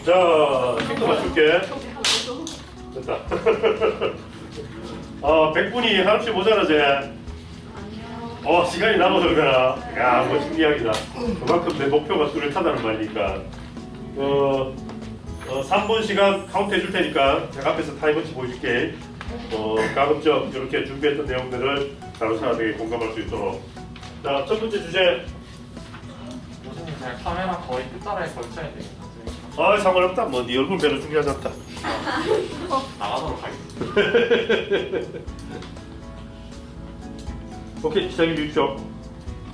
자, 핑크 맞출게. 됐다. 100분이 한없이 모자라지? 시간이 남아서 그러나. 야, 멋진 이야기다. 그만큼 내 목표가 뚜렷하다는 말이니까. 3분 시간 카운트 해줄 테니까 제가 앞에서 타임워치 보여줄게. 가급적 이렇게 준비했던 내용들을 다른 사람에게 공감할 수 있도록. 자, 첫 번째 주제. 교수님 제가 카메라 거의 끝자락에 걸쳐야 되겠다. 상관없다. 뭐 네 얼굴 별로 중요하지 않다. 나가도록 하겠습니다. 오케이, 시작해 주십시오.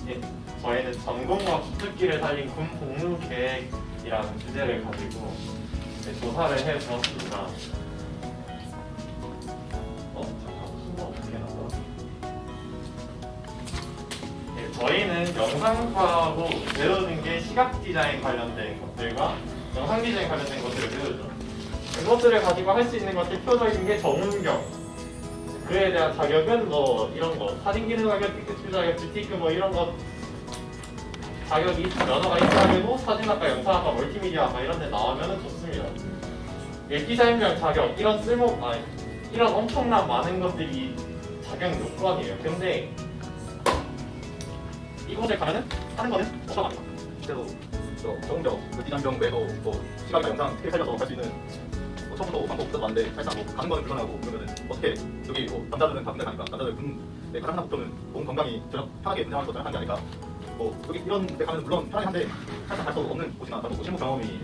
예, 저희는 전공과 주특기를 살린 군 복무 계획이라는 주제를 가지고 조사를 해보았습니다. 잠깐 순서 어떻게 나와? 예, 저희는 영상과로 배우는 게 시각 디자인 관련된 것들과 영상 디자인 관련된 것들을 배우죠. 그것들을 가지고 할 수 있는 것들 표적인 게 정운경. 그에 대한 자격은 뭐 이런 거 사진 기능 자격, 빅테크 자격, 뷰티크 뭐 이런 거 자격이 면허가 있어야 되고 사진학과, 영상학과, 멀티미디어학과 이런 데 나오면 좋습니다. 디자인명 자격 이런 이런 엄청난 많은 것들이 자격 요건이에요. 근데 이곳에 가면은 하는 거는 없어가 아니고 실제로 정은경 디자인병 외에도 시각이나 영상 크게 살려서 할 수 있는 처음부터 방법 없어도 많은데 사실상 가는 거는 불편하고 그러면은 어떻게 여기 남자들은 다 군대 가니까 남자들 군대 가장 하나 목표는 몸 건강이 전혀 편하게 군생활을 하는 게 아닐까. 여기 이런 데 가면 물론 편하긴 한데 사실상 갈 수 없는 곳이나 나도 실무 경험이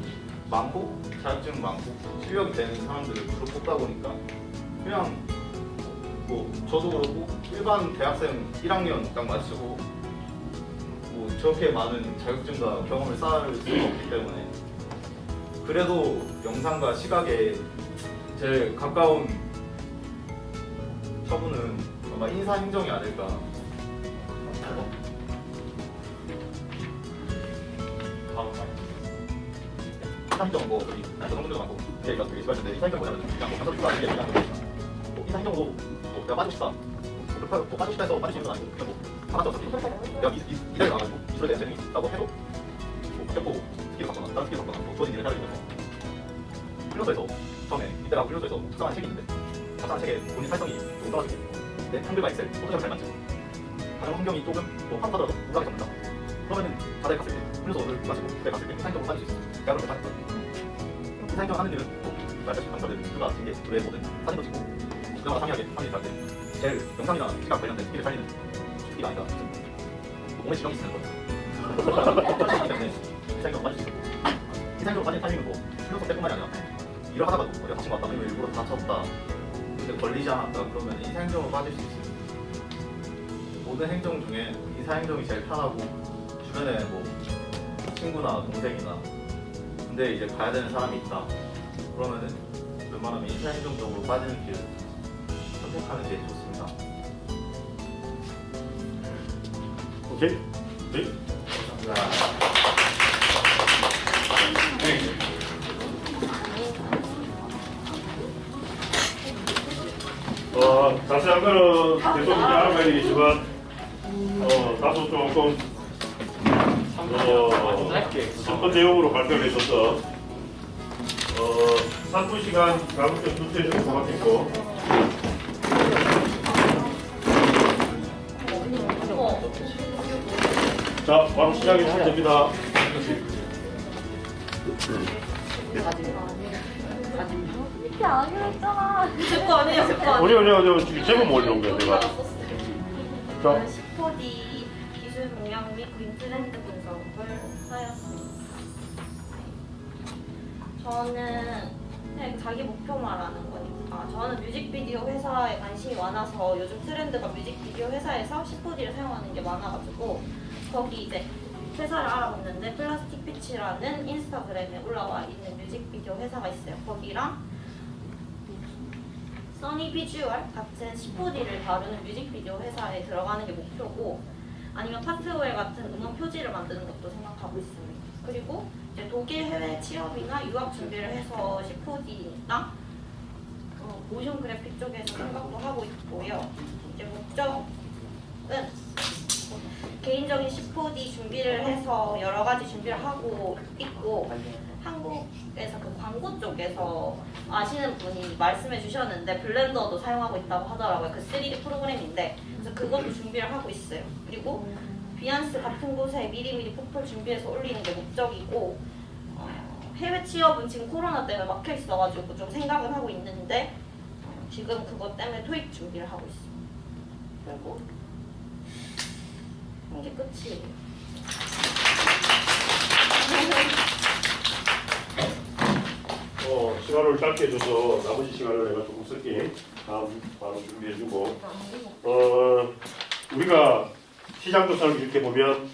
많고 자격증 많고 실력이 되는 사람들을 주로 뽑다 보니까 그냥 저도 그렇고 일반 대학생 1학년 딱 마치고 저렇게 많은 자격증과 경험을 쌓을 수가 없기 때문에 그래도 영상과 시각에 제일 가까운 처분은 아마 인사행정이 아닐까. 다음 말. 인사행정 여기 여성분들도 많고 제가 되게 시발인데 인사행정 뭐냐면 그냥 강사들도 아니게 그냥 인사행정도 내가 빠지고 싶다. 빠지고 싶다 해서 빠질 수 있는 건 아니고 그냥 하나도 없었지. 내가 이 자리에 나가지고 기술에 대한 재능이 있다고 해도 겪고 스킬을 갖거나 다른 스킬을 갖거나 주어진 일을 해야 되기 때문에 훈련소에서 처음에 이때라고 훈련소에서 작성한 책이 있는데 작성한 책에 본인 활성이 조금 떨어지고 내 한글과 엑셀, 포토샵을 잘 맞추고 가정 환경이 조금 한하더라도 우울하게 잡는다. 그러면은 바다에 갔을 때 훈련소를 마치고 그때 갔을 때 인사행정으로 빠질 수 있어. 내가 그렇게 빠졌거든. 인사행정 하는 일은 말다시피 강사들 누가 징계, 외에 뭐든 사진도 찍고 그나마 상이하게 하는 일을 할때 제일 영상이나 시각 관련된 스킬을 살리는 스킬이 아닌가. 몸에 지렁이 쓰는 거죠. 그렇기 때문에 인사행정 빠질 수 있고 인사행정 빠진 타이밍은 훈련소 때뿐만이 아니라 일을 하다가도 어디가 다친 것 같다 아니면 일부러 다쳤다 근데 걸리지 않았다 그러면 인사행정으로 빠질 수 있어요. 모든 행정 중에 인사행정이 제일 편하고 주변에 친구나 동생이나 근데 이제 가야 되는 사람이 있다 그러면은 웬만하면 인사행정 쪽으로 빠지는 길을 선택하는 게 좋습니다. 오케이? 네? 자세한 거는 계속 알아봐야 되겠지만 다소 조금 첫 내용으로 발표를 했었어. 3분 시간 가급적 주체적으로 고맙겠고 자, 바로 시작이 됩니다. 이게 아니었잖아. 제거 아니에요, 제거 아니요. 지금 제목 뭐 이런 거야, 내가. 자, 10호D 기술 동향 및 그림 트렌드 분석을 하였습니다. 저는 그냥 자기 목표 말하는 거니까 저는 뮤직비디오 회사에 관심이 많아서 요즘 트렌드가 뮤직비디오 회사에서 10호D를 사용하는 게 많아가지고 거기 이제 회사를 알아봤는데 플라스틱 피치라는 인스타그램에 올라와 있는 뮤직비디오 회사가 있어요. 거기랑 써니 비주얼 같은 10호D를 다루는 뮤직비디오 회사에 들어가는 게 목표고 아니면 파트웨어 같은 음원 표지를 만드는 것도 생각하고 있습니다. 그리고 이제 독일 해외 취업이나 유학 준비를 해서 10호D니까 모션 그래픽 쪽에서 생각도 하고 있고요. 이제 목적은 개인적인 10호D 준비를 해서 여러 가지 준비를 하고 있고 한국에서 그 광고 쪽에서 아시는 분이 말씀해 주셨는데 블렌더도 사용하고 있다고 하더라고요. 그 3D 프로그램인데 그래서 그것도 준비를 하고 있어요. 그리고 비앙스 같은 곳에 미리미리 포털 준비해서 올리는 게 목적이고 해외 취업은 지금 코로나 때문에 막혀 있어가지고 좀 생각은 하고 있는데 지금 그것 때문에 토익 준비를 하고 있어요. 그리고 이게 끝이에요. 시간을 짧게 해줘서 나머지 시간을 내가 조금 쓸게. 다음 바로 준비해주고. 우리가 시장 조사를 이렇게 보면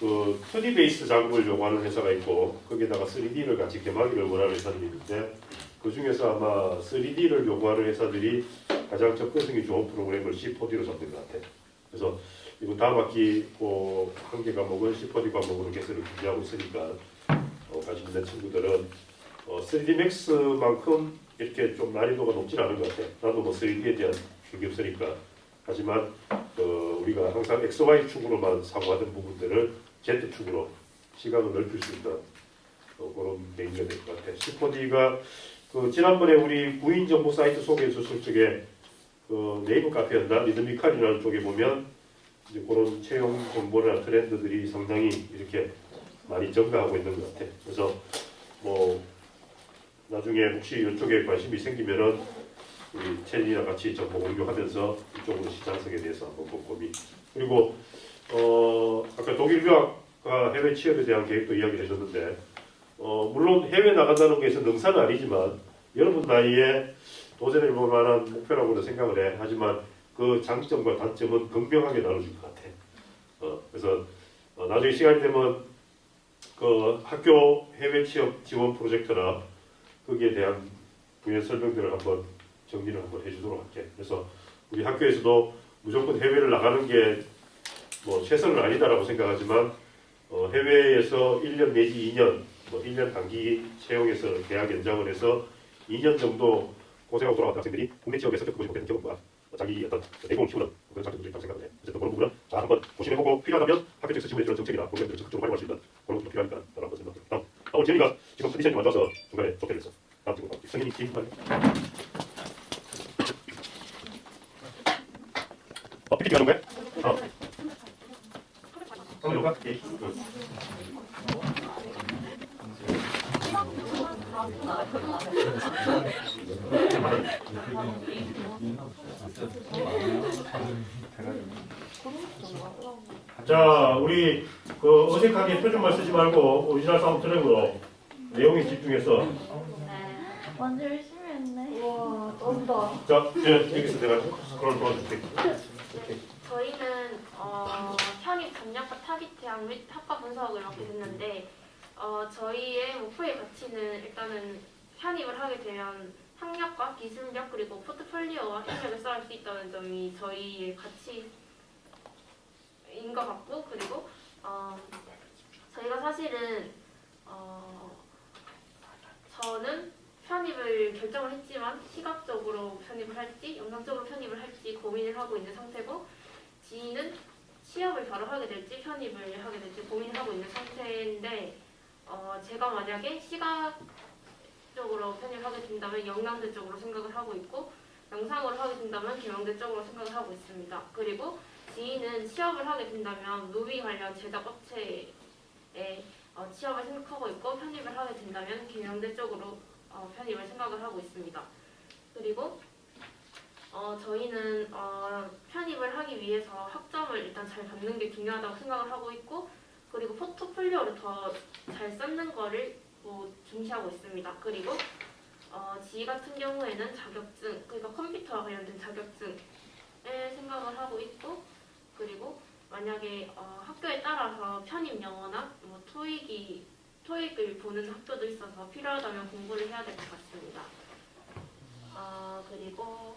그 2D 베이스 작업을 요구하는 회사가 있고 거기에다가 3D를 같이 개발을 원하는 회사들이 있는데 그 중에서 아마 3D를 요구하는 회사들이 가장 접근성이 좋은 프로그램을 C4D로 잡는 것 같아. 그래서 이번 다음 학기 한 개 과목은 C4D 과목으로 개설을 준비하고 있으니까 관심 있는 친구들은 3D Max만큼 이렇게 좀 난이도가 높진 않은 것 같아. 나도 뭐 3D에 대한 적이 없으니까. 하지만 우리가 항상 XY 축으로만 사고하던 부분들을 Z 축으로 시각을 넓힐 수 있는 그런 계기가 될 것 같아. C4D가 지난번에 우리 구인 정보 사이트 소개해줬을 적에 네이버 카페였나 리드미칼이라는 쪽에 보면 이제 그런 채용 정보나 트렌드들이 상당히 이렇게 많이 증가하고 있는 것 같아. 그래서 뭐 나중에 혹시 이쪽에 관심이 생기면은 우리 채린이랑 같이 정보 공유하면서 이쪽으로 시장성에 대해서 한번 꼼꼼히 그리고 아까 독일 유학과 해외 취업에 대한 계획도 이야기를 해줬는데 물론 해외 나간다는 것에서 능사는 아니지만 여러분 나이에 도전해 볼 만한 목표라고는 생각을 해. 하지만 그 장점과 단점은 극명하게 나눠질 것 같아. 그래서 나중에 시간이 되면 그 학교 해외 취업 지원 프로젝트나 거기에 대한 부연 설명들을 한번 정리를 한번 해주도록 할게. 그래서 우리 학교에서도 무조건 해외를 나가는 게 뭐 최선은 아니다라고 생각하지만 해외에서 1년 내지 2년, 뭐 1년 단기 채용해서 계약 연장을 해서 2년 정도 고생하고 돌아왔던 학생들이 국내 지역에서 겪고 되는 경험과 자기 어떤 내공을 키우는 그런 장점들이 있다고 생각을 해. 어쨌든 그런 부분은 잘 한번 고심해보고 필요하다면 학교 쪽에서 지원해주는 정책이나 프로그램들을 적극적으로 활용할 수 있는 그런 것도 필요하니까 라는 것을 생각합니다. 다음, 오늘 재미가 지금 컨디션이 안 좋아서 중간에 좁게 됐어. 다음 친구 성현이 팀 PPT 하는 거야? 한번 볼까? 자, 우리 어색하게 표정만 쓰지 말고 오리지널 사운드 트랙으로 내용에 집중해서. 완전 열심히 했네. 우와, 쩐다. 자, 여기서 내가 스크롤 도와줄게. 저희는 편입 전략과 타깃 제안 및 학과 분석을 맡게 됐는데 저희의 목표의 가치는 일단은 편입을 하게 되면 학력과 기술력 그리고 포트폴리오와 인력을 쌓을 수 있다는 점이 저희의 가치인 것 같고 그리고 저희가 사실은 저는 편입을 결정을 했지만 시각적으로 편입을 할지 영상적으로 편입을 할지 고민을 하고 있는 상태고 지인은 취업을 바로 하게 될지 편입을 하게 될지 고민을 하고 있는 상태인데 제가 만약에 시각적으로 편입을 하게 된다면 영양대 쪽으로 생각을 하고 있고 영상으로 하게 된다면 경영대 쪽으로 생각을 하고 있습니다. 그리고 지인은 취업을 하게 된다면 무비 관련 제작 업체에 취업을 생각하고 있고 편입을 하게 된다면 경영대 쪽으로 편입을 생각을 하고 있습니다. 그리고 저희는 편입을 하기 위해서 학점을 일단 잘 받는 게 중요하다고 생각을 하고 있고 그리고 포트폴리오를 더 잘 쌓는 거를 중시하고 있습니다. 그리고 지희 같은 경우에는 자격증, 그러니까 컴퓨터와 관련된 자격증에 생각을 하고 있고 그리고 만약에 학교에 따라서 편입 영어나 뭐 토익을 보는 학교도 있어서 필요하다면 공부를 해야 될 것 같습니다. 그리고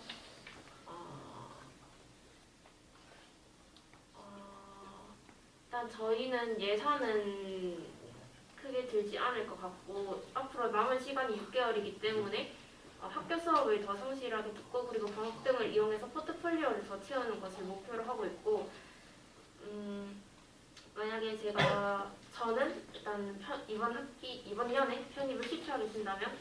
일단 저희는 예산은 크게 들지 않을 것 같고 앞으로 남은 시간이 6개월이기 때문에 학교 수업을 더 성실하게 듣고 그리고 방학 등을 이용해서 포트폴리오를 더 채우는 것을 목표로 하고 있고 만약에 저는 일단 이번 년에 편입을 실패하게 된다면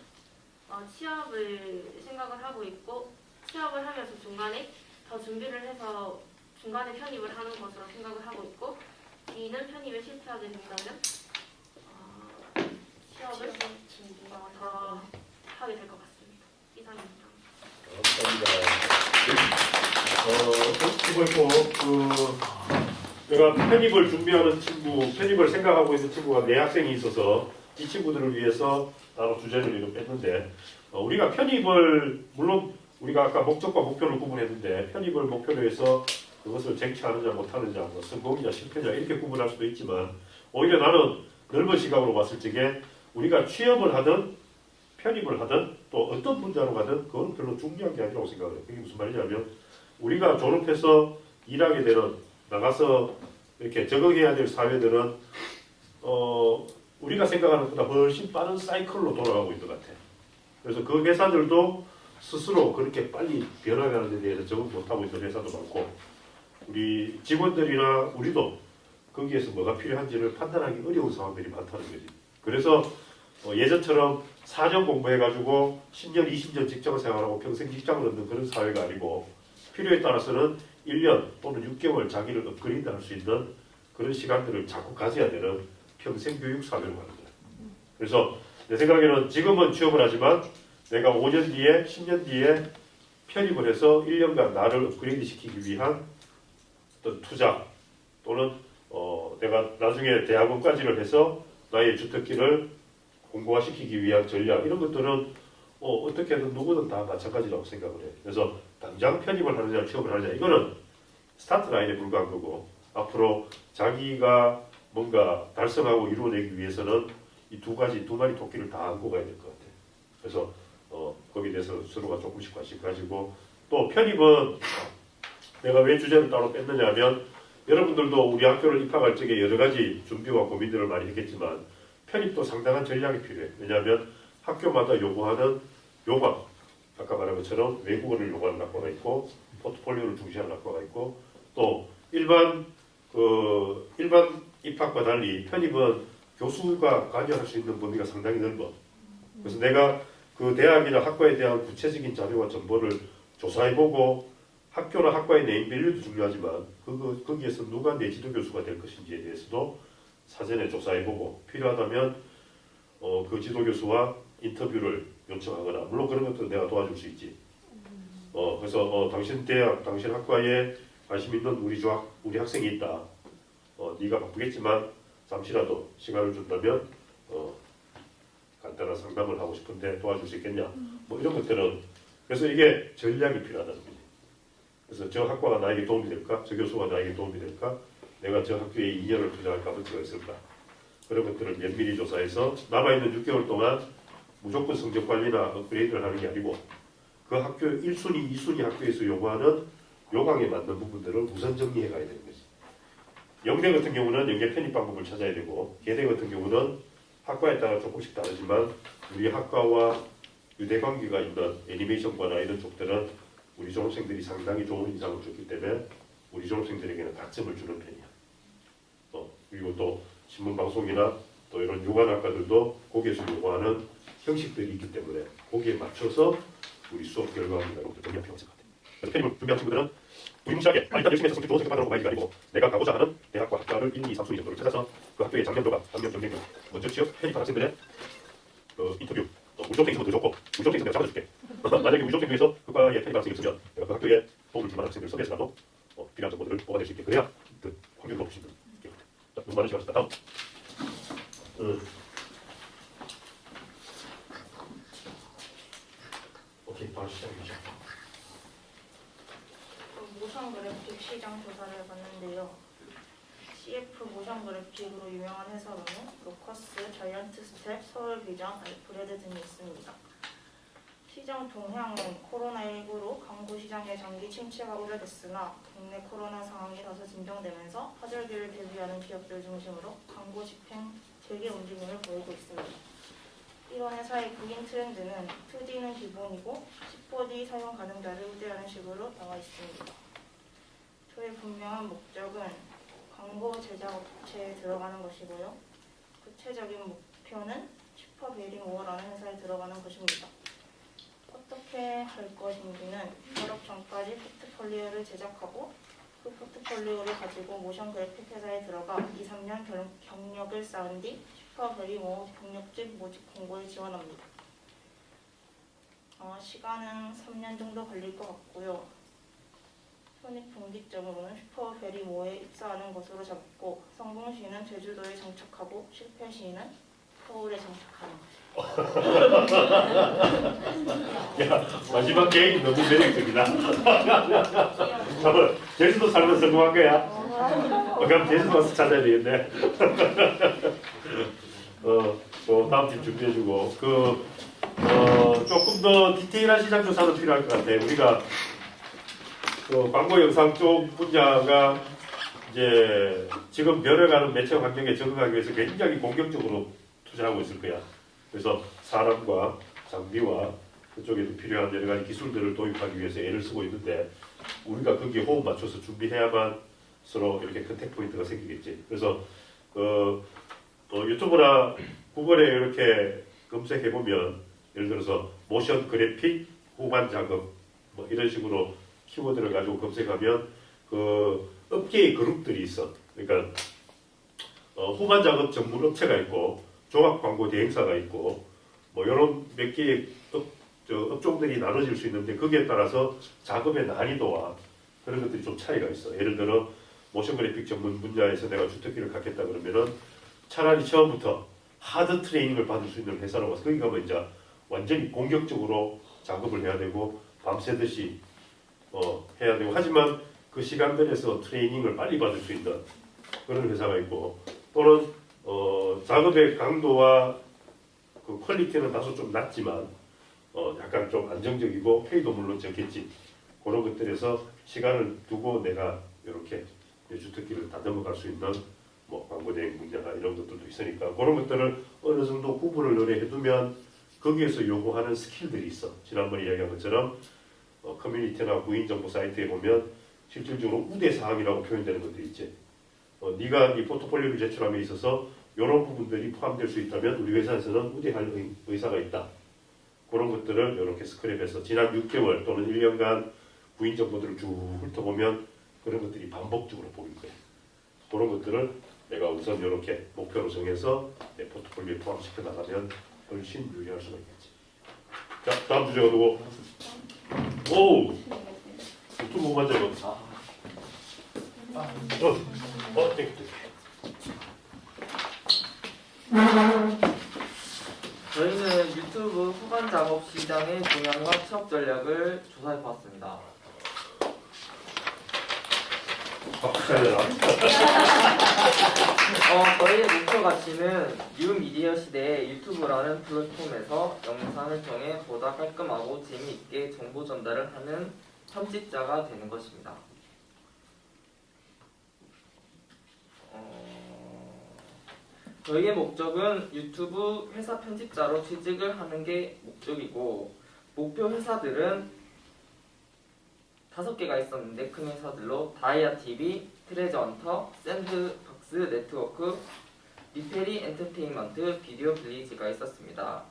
취업을 생각을 하고 있고 취업을 하면서 중간에 더 준비를 해서 중간에 편입을 하는 것으로 생각을 하고 있고 B는 편입에 실패하게 된다면 취업을 더 하게 될 것 같습니다. 이상입니다. 감사합니다. 이거 있고 내가 편입을 준비하는 친구, 편입을 생각하고 있는 친구가 4학생이 있어서 이 친구들을 위해서 따로 주제를 이렇게 뺐는데 우리가 편입을 물론 우리가 아까 목적과 목표를 구분했는데 편입을 목표로 해서 그것을 쟁취하느냐 못하느냐 뭐 성공이냐 실패냐 이렇게 구분할 수도 있지만 오히려 나는 넓은 시각으로 봤을 적에 우리가 취업을 하든 편입을 하든 또 어떤 분야로 가든 그건 별로 중요한 게 아니라고 생각을 해요. 그게 무슨 말이냐면 우리가 졸업해서 일하게 되는 나가서 이렇게 적응해야 될 사회들은 우리가 생각하는 것보다 훨씬 빠른 사이클로 돌아가고 있는 것 같아요. 그래서 그 회사들도 스스로 그렇게 빨리 변화하는 데 대해서 적응 못하고 있는 회사도 많고 우리 직원들이나 우리도 거기에서 뭐가 필요한지를 판단하기 어려운 상황들이 많다는 거지. 그래서 예전처럼 4년 공부해가지고 10년, 20년 직장 생활하고 평생 직장을 얻는 그런 사회가 아니고 필요에 따라서는 1년 또는 6개월 자기를 업그레이드 할 수 있는 그런 시간들을 자꾸 가져야 되는 평생 교육 사회로 가는 거예요. 그래서 내 생각에는 지금은 취업을 하지만 내가 5년 뒤에, 10년 뒤에 편입을 해서 1년간 나를 업그레이드 시키기 위한 어떤 투자 또는 내가 나중에 대학원까지를 해서 나의 주특기를 공고화시키기 위한 전략 이런 것들은 어떻게든 누구든 다 마찬가지라고 생각을 해요. 그래서 당장 편입을 하느냐 취업을 하느냐 이거는 스타트 라인에 불과한 거고 앞으로 자기가 뭔가 달성하고 이루어내기 위해서는 이 두 마리 토끼를 다 안고 가야 될 것 같아요. 그래서 거기에 대해서 서로가 조금씩 관심 가지고 또 편입은 내가 왜 주제를 따로 뺐느냐 하면 여러분들도 우리 학교를 입학할 적에 여러 가지 준비와 고민들을 많이 했겠지만 편입도 상당한 전략이 필요해요. 왜냐하면 학교마다 요구하는 요강, 아까 말한 것처럼 외국어를 요구하는 학과가 있고 포트폴리오를 중시하는 학과가 있고 또 일반 입학과 달리 편입은 교수가 관여할 수 있는 범위가 상당히 넓어. 그래서 내가 그 대학이나 학과에 대한 구체적인 자료와 정보를 조사해보고 학교나 학과의 네임밸류도 중요하지만 거기에서 누가 내 지도 교수가 될 것인지에 대해서도 사전에 조사해보고 필요하다면 그 지도 교수와 인터뷰를 요청하거나 물론 그런 것도 내가 도와줄 수 있지. 그래서 당신 대학, 당신 학과에 관심 있는 우리 학생이 있다. 네가 바쁘겠지만 잠시라도 시간을 준다면 간단한 상담을 하고 싶은데 도와줄 수 있겠냐? 뭐 이런 것들은 그래서 이게 전략이 필요하다는 거지. 그래서 저 학과가 나에게 도움이 될까? 저 교수가 나에게 도움이 될까? 내가 저 학교에 2년을 투자할 값어치가 있을까? 그런 것들을 면밀히 조사해서 남아있는 6개월 동안 무조건 성적 관리나 업그레이드를 하는 게 아니고 그 학교 1순위, 2순위 학교에서 요구하는 요강에 맞는 부분들을 우선 정리해 가야 되는 거지. 영대 같은 경우는 영계 편입 방법을 찾아야 되고 계대 같은 경우는 학과에 따라 조금씩 다르지만 우리 학과와 유대 관계가 있는 애니메이션과나 이런 쪽들은 우리 졸업생들이 상당히 좋은 인상을 줬기 때문에 우리 졸업생들에게는 가점을 주는 편이야. 그리고 또 신문방송이나 또 이런 유관학과들도 거기에서 요구하는 형식들이 있기 때문에 거기에 맞춰서 우리 수업 결과물과 이것도 정리할 필요가 있을 것 같아요. 그래서 편입을 준비한 친구들은 무임무시하게 일단 열심히 해서 성적 좋은 성적 받으라고 가는 게 아니고 내가 가고자 하는 대학과 학과를 1, 2, 3순위 정도를 찾아서 그 학교의 작년 경쟁률 먼저 취업 편입한 학생들의 인터뷰 우리 졸업생 있으면 더 좋고 우리 졸업생 있으면 내가 잡아줄게. 만약에 우리 졸업생 중에서 학과에 편입한 학생이 없으면 내가 그 학교에 도움을 줄 만한 학생들을 섭외해서라도 필요한 정보들을 뽑아낼 수 있게 그래야 그 확률이 높으신 분. 자, 너무 많은 시간 썼다. 다음. 오케이, 바로 시작해주죠. 모션 그래픽 시장 조사를 해봤는데요. CF 모션 그래픽으로 유명한 회사로는 로커스, 자이언트 스텝, 서울비전, 알프레드 등이 있습니다. 시장 동향은 코로나19로 광고 시장의 장기 침체가 우려됐으나 국내 코로나 상황이 다소 진정되면서 하절기를 대비하는 기업들 중심으로 광고 집행 재개 움직임을 보이고 있습니다. 이런 회사의 구인 트렌드는 2D는 기본이고 14D 사용 가능자를 우대하는 식으로 나와 있습니다. 저의 분명한 목적은 광고 제작 업체에 들어가는 것이고요. 구체적인 목표는 슈퍼베리모어라는 회사에 들어가는 것입니다. 어떻게 할 것인지는 졸업 전까지 포트폴리오를 제작하고 그 포트폴리오를 가지고 모션 그래픽 회사에 들어가 2-3년 경력을 쌓은 뒤 슈퍼베리모어 경력직 모집 공고에 지원합니다. 시간은 3년 정도 걸릴 것 같고요. 손익분기점으로는 슈퍼베리모어에 입사하는 것으로 잡고 성공 시에는 제주도에 정착하고 실패 시에는 서울에 정착하는 것. 야, 마지막 계획이 너무 매력적이다. 잠깐, 제주도 살면 성공한 거야? 그럼 제주도 가서 찾아야 되겠네. 또 다음 팀 준비해주고 조금 더 디테일한 시장 조사도 필요할 것 같아. 우리가 광고 영상 쪽 분야가 이제 지금 변해가는 매체 환경에 적응하기 위해서 굉장히 공격적으로 투자하고 있을 거야. 그래서 사람과 장비와 그쪽에도 필요한 여러 가지 기술들을 도입하기 위해서 애를 쓰고 있는데 우리가 거기에 호흡 맞춰서 준비해야만 서로 이렇게 컨택 포인트가 생기겠지. 그래서 유튜브나 구글에 이렇게 검색해 보면 예를 들어서 모션 그래픽 후반 작업 뭐 이런 식으로 키워드를 가지고 검색하면 그 업계의 그룹들이 있어. 그러니까 후반 작업 전문 업체가 있고 종합 광고 대행사가 있고 뭐 이런 몇 개의 업종들이 나눠질 수 있는데 거기에 따라서 작업의 난이도와 그런 것들이 좀 차이가 있어. 예를 들어 모션 그래픽 전문 분야에서 내가 주특기를 갖겠다 그러면은 차라리 처음부터 하드 트레이닝을 받을 수 있는 회사로 가서 거기 가면 이제 완전히 공격적으로 작업을 해야 되고 밤새듯이 해야 되고 하지만 그 시간들에서 트레이닝을 빨리 받을 수 있는 그런 회사가 있고 또는 작업의 강도와 그 퀄리티는 다소 좀 낮지만 약간 좀 안정적이고 페이도 물론 적겠지. 그런 것들에서 시간을 두고 내가 이렇게 주특기를 다듬어 갈 수 있는 뭐 광고 대행 분야가 이런 것들도 있으니까 그런 것들을 어느 정도 구분을 노래 해두면 거기에서 요구하는 스킬들이 있어. 지난번에 이야기한 것처럼 커뮤니티나 구인 정보 사이트에 보면 실질적으로 우대 사항이라고 표현되는 것들이 있지. 네가 네 포트폴리오를 제출함에 있어서 이런 부분들이 포함될 수 있다면 우리 회사에서는 우대할 의사가 있다. 그런 것들을 이렇게 스크랩해서 지난 6개월 또는 1년간 구인 정보들을 쭉 훑어보면 그런 것들이 반복적으로 보일 거야. 그런 것들을 내가 우선 이렇게 목표로 정해서 내 포트폴리오에 포함시켜 나가면 훨씬 유리할 수가 있겠지. 자, 다음 주제가 누구? 오! 유튜브 못 만져요. 땡큐. 저희는 유튜브 후반 작업 시장의 동향과 취업 전략을 조사해 보았습니다. 저희의 목표 가치는 뉴미디어 시대의 유튜브라는 플랫폼에서 영상을 통해 보다 깔끔하고 재미있게 정보 전달을 하는 편집자가 되는 것입니다. 저희의 목적은 유튜브 회사 편집자로 취직을 하는 게 목적이고 목표 회사들은 5개가 있었는데 큰 회사들로 다이아TV, 트레저헌터, 샌드박스 네트워크, 리페리 엔터테인먼트, 비디오 빌리지가 있었습니다.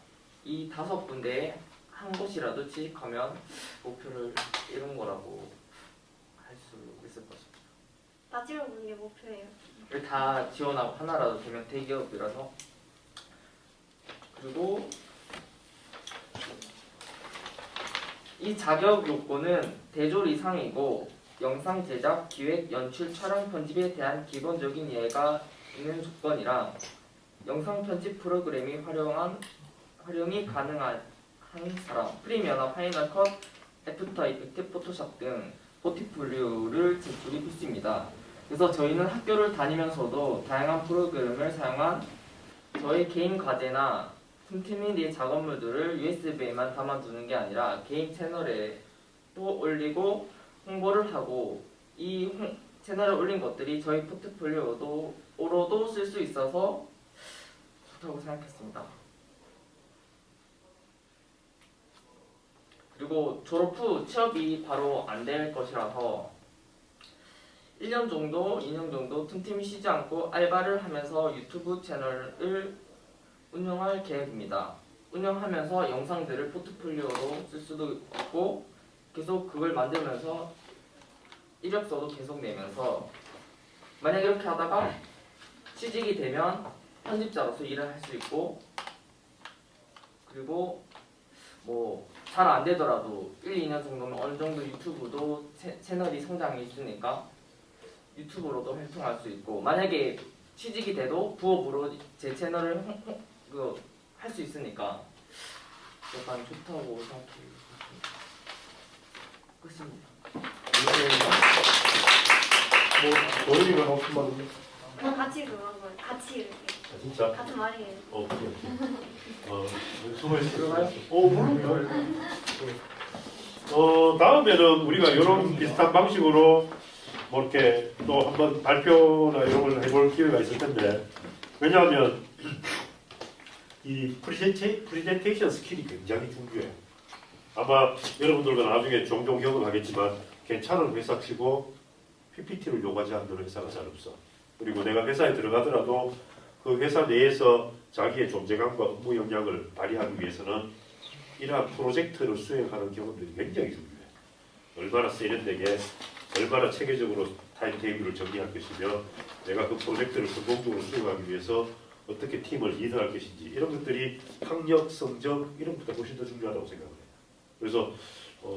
이 5군데에 한 곳이라도 취직하면 목표를 이룬 거라고 할 수 있을 것입니다. 다 찍어보는 게 목표예요. 다 지원하고 하나라도 되면 대기업이라서. 그리고 이 자격 요건은 대졸 이상이고 영상 제작, 기획, 연출, 촬영, 편집에 대한 기본적인 이해가 있는 조건이랑 영상 편집 프로그램이 활용이 가능한 사람, 프리미어나 파이널 컷, 애프터 이펙트, 포토샵 등 포트폴리오를 제출이 필수입니다. 그래서 저희는 학교를 다니면서도 다양한 프로그램을 사용한 저희 개인 과제나 팀미디의 작업물들을 USB에만 담아두는 게 아니라 개인 채널에 또 올리고 홍보를 하고 이 채널에 올린 것들이 저희 포트폴리오로도 쓸 수 있어서 좋다고 생각했습니다. 그리고 졸업 후 취업이 바로 안 될 것이라서 1년 정도, 2년 정도 틈틈이 쉬지 않고 알바를 하면서 유튜브 채널을 운영할 계획입니다. 운영하면서 영상들을 포트폴리오로 쓸 수도 있고 계속 그걸 만들면서 이력서도 계속 내면서 만약 이렇게 하다가 취직이 되면 편집자로서 일을 할 수 있고 그리고 뭐 잘 안 되더라도 1, 2년 정도면 어느 정도 유튜브도 채널이 성장이 있으니까 유튜브로도 활동할 수 있고 만약에 취직이 돼도 부업으로 제 채널을 할 수 있으니까 약간 좋다고 생각해요. 끝입니다. 뭐 도현이가 하고 싶은 말은? 그냥 같이 그런 거예요. 같이 이렇게 아, 진짜? 같은 말이에요. 수고했어요. 물론. 다음에는 우리가 이런 비슷한 방식으로 뭐 이렇게 또 한번 발표나 이런 걸 해볼 기회가 있을 텐데 왜냐하면 이 프레젠테이션 스킬이 굉장히 중요해요. 아마 여러분들도 나중에 종종 경험하겠지만 괜찮은 회사치고 PPT를 요구하지 않는 회사가 잘 없어. 그리고 내가 회사에 들어가더라도 그 회사 내에서 자기의 존재감과 업무 역량을 발휘하기 위해서는 이러한 프로젝트를 수행하는 경험들이 굉장히 중요해. 얼마나 세련되게, 얼마나 체계적으로 타임테이블을 정리할 것이며 내가 그 프로젝트를 성공적으로 수행하기 위해서 어떻게 팀을 리드할 것인지 이런 것들이 학력, 성적 이런 것보다 훨씬 더 중요하다고 생각을 해요. 그래서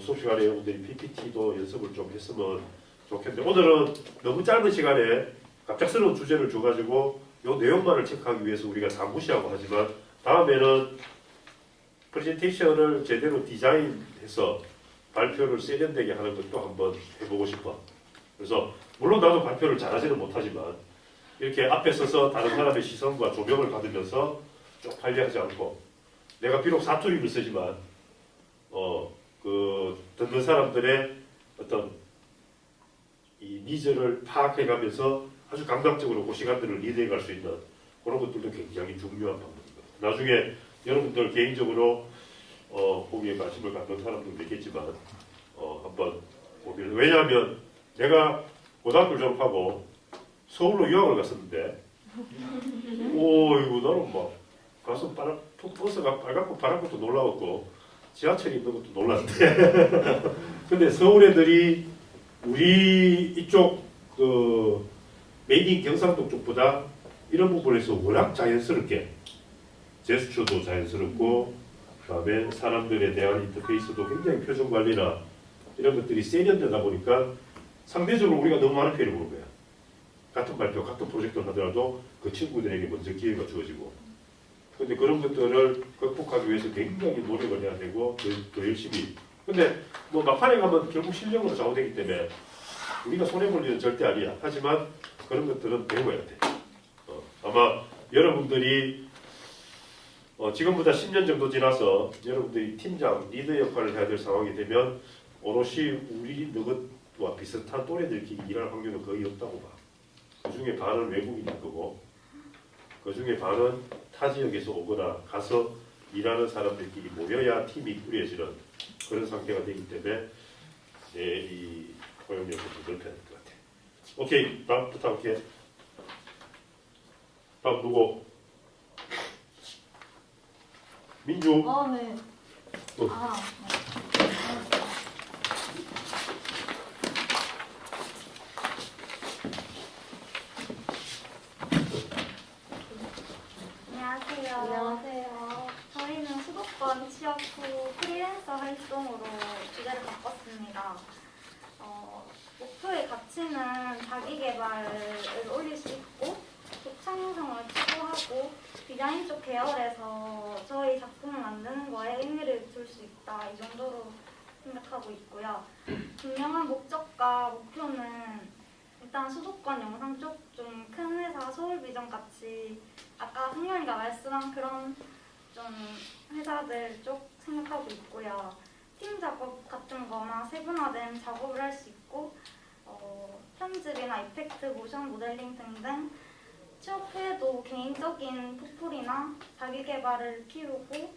수업 시간에 여러분들이 PPT도 연습을 좀 했으면 좋겠는데 오늘은 너무 짧은 시간에 갑작스러운 주제를 줘가지고 요 내용만을 체크하기 위해서 우리가 다 무시하고 하지만 다음에는 프레젠테이션을 제대로 디자인해서 발표를 세련되게 하는 것도 한번 해보고 싶어. 그래서 물론 나도 발표를 잘하지는 못하지만 이렇게 앞에 서서 다른 사람의 시선과 조명을 받으면서 쪽팔려하지 않고 내가 비록 사투리를 쓰지만 그 듣는 사람들의 어떤 이 니즈를 파악해가면서 아주 감각적으로 그 시간들을 리드해갈 수 있는 그런 것들도 굉장히 중요한 방법입니다. 나중에 여러분들 개인적으로 거기에 관심을 갖는 사람들도 있겠지만 한번 보기를. 왜냐하면 내가 고등학교 졸업하고 서울로 유학을 갔었는데 이거 나는 막 가서 버스가 빨갛고 파란 것도 놀라웠고 지하철이 있는 것도 놀랐는데 근데 서울 애들이 우리 이쪽 그 메이드 인 경상도 쪽보다 이런 부분에서 워낙 자연스럽게 제스처도 자연스럽고 그다음에 사람들에 대한 인터페이스도 굉장히 표정 관리나 이런 것들이 세련되다 보니까 상대적으로 우리가 너무 많은 피해를 보는 거야. 같은 발표, 같은 프로젝트를 하더라도 그 친구들에게 먼저 기회가 주어지고 근데 그런 것들을 극복하기 위해서 굉장히 노력을 해야 되고 더 열심히 근데 뭐 막판에 가면 결국 실력으로 좌우되기 때문에 우리가 손해볼 일은 절대 아니야. 하지만 그런 것들은 배워야 돼. 아마 여러분들이 지금보다 10년 정도 지나서 여러분들이 팀장, 리더 역할을 해야 될 상황이 되면 오롯이 우리 너희와 비슷한 또래들끼리 일할 확률은 거의 없다고 봐. 그 중에 반은 외국인일 거고 그 중에 반은 타 지역에서 오거나 가서 일하는 사람들끼리 모여야 팀이 꾸려지는 그런 상태가 되기 때문에 이 포용력을 좀 넓혀야 될 것 같아. 오케이, 다음부터 할게. 다음 누구? 민주. 네. 안녕하세요. 저희는 수도권 취업 후 프리랜서 활동으로 주제를 바꿨습니다. 목표의 가치는 자기 개발을 올릴 수 있고 독창성을 추구하고 디자인 쪽 계열에서 저희 작품을 만드는 거에 의미를 둘 수 있다. 이 정도로 생각하고 있고요. 분명한 목적과 목표는 일단 수도권 영상 쪽 좀 큰 회사 서울비전 같이 아까 승현이가 말씀한 그런 좀 회사들 쪽 생각하고 있고요. 팀 작업 같은 거나 세분화된 작업을 할 수 있고 편집이나 이펙트, 모션 모델링 등등 취업 후에도 개인적인 포폴이나 자기 개발을 키우고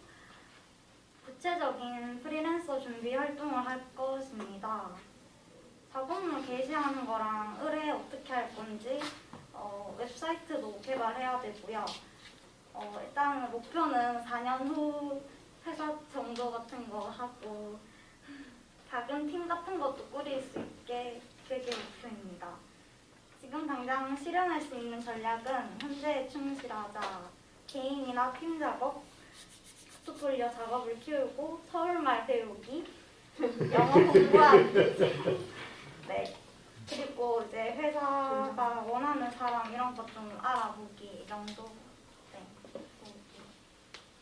구체적인 프리랜서 준비 활동을 할 것입니다. 작업물 게시하는 거랑 의뢰 어떻게 할 건지 웹사이트도 개발해야 되고요. 일단 목표는 4년 후 회사 정도 같은 거 하고 작은 팀 같은 것도 꾸릴 수 있게 그게 목표입니다. 지금 당장 실현할 수 있는 전략은 현재에 충실하자, 개인이나 팀 작업, 포트폴리오 작업을 키우고 서울말 배우기, 영어 공부하기, 네. 그리고 이제 회사가 원하는 사람 이런 것 좀 알아보기 이 정도. 네.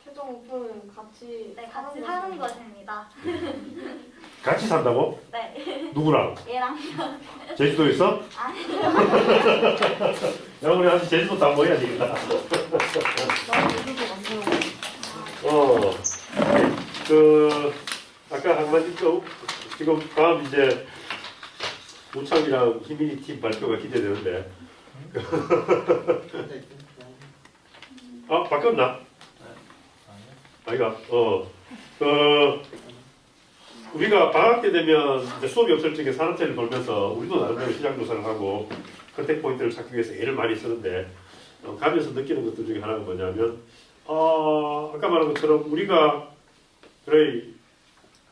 최종 목표는 같이 네, 같이 사는 것입니다. 같이 산다고? 네. 누구랑? 얘랑 제주도에 있어? 아니요. 야, 우리 아직 제주도 다 모여야 되겠다. 아까 한 마디 또, 지금 다음 이제 우창이랑 희민이 팀 발표가 기대되는데. 아, 바뀌었나? 아이가, 우리가 방학 때 되면 이제 수업이 없을 적에 산업체를 돌면서 우리도 나름대로 시장 조사를 하고 컨택 포인트를 찾기 위해서 애를 많이 쓰는데 가면서 느끼는 것들 중에 하나가 뭐냐면 아까 말한 것처럼 우리가 그래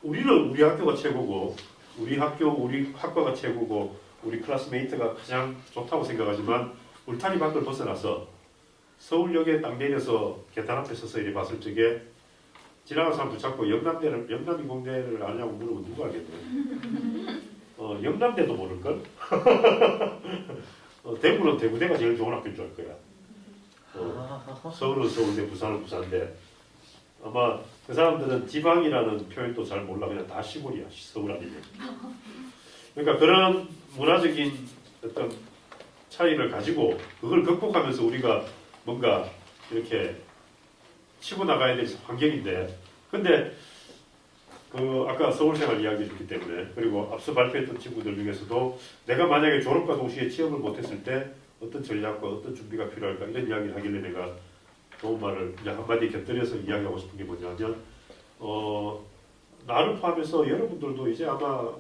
우리는 우리 학교가 최고고 우리 학과가 최고고 우리 클래스메이트가 가장 좋다고 생각하지만 울타리 밖을 벗어나서 서울역에 딱 내려서 계단 앞에 서서 이렇게 봤을 적에 지나가는 사람 붙잡고 영남이공대를 아냐고 물으면 누가 알겠네. 영남대도 모를걸? 대구는 대구대가 제일 좋은 학교인 줄 알 거야. 서울은 서울대, 부산은 부산대. 아마 그 사람들은 지방이라는 표현도 잘 몰라. 그냥 다 시골이야. 서울 아니면. 그러니까 그런 문화적인 어떤 차이를 가지고 그걸 극복하면서 우리가 뭔가 이렇게 치고 나가야 될 환경인데, 근데 그 아까 서울생활 이야기 해줬기 때문에, 그리고 앞서 발표했던 친구들 중에서도 내가 만약에 졸업과 동시에 취업을 못했을 때 어떤 전략과 어떤 준비가 필요할까 이런 이야기를 하길래 내가 좋은 말을 이제 한마디 곁들여서 이야기하고 싶은 게 뭐냐면 나를 포함해서 여러분들도 이제 아마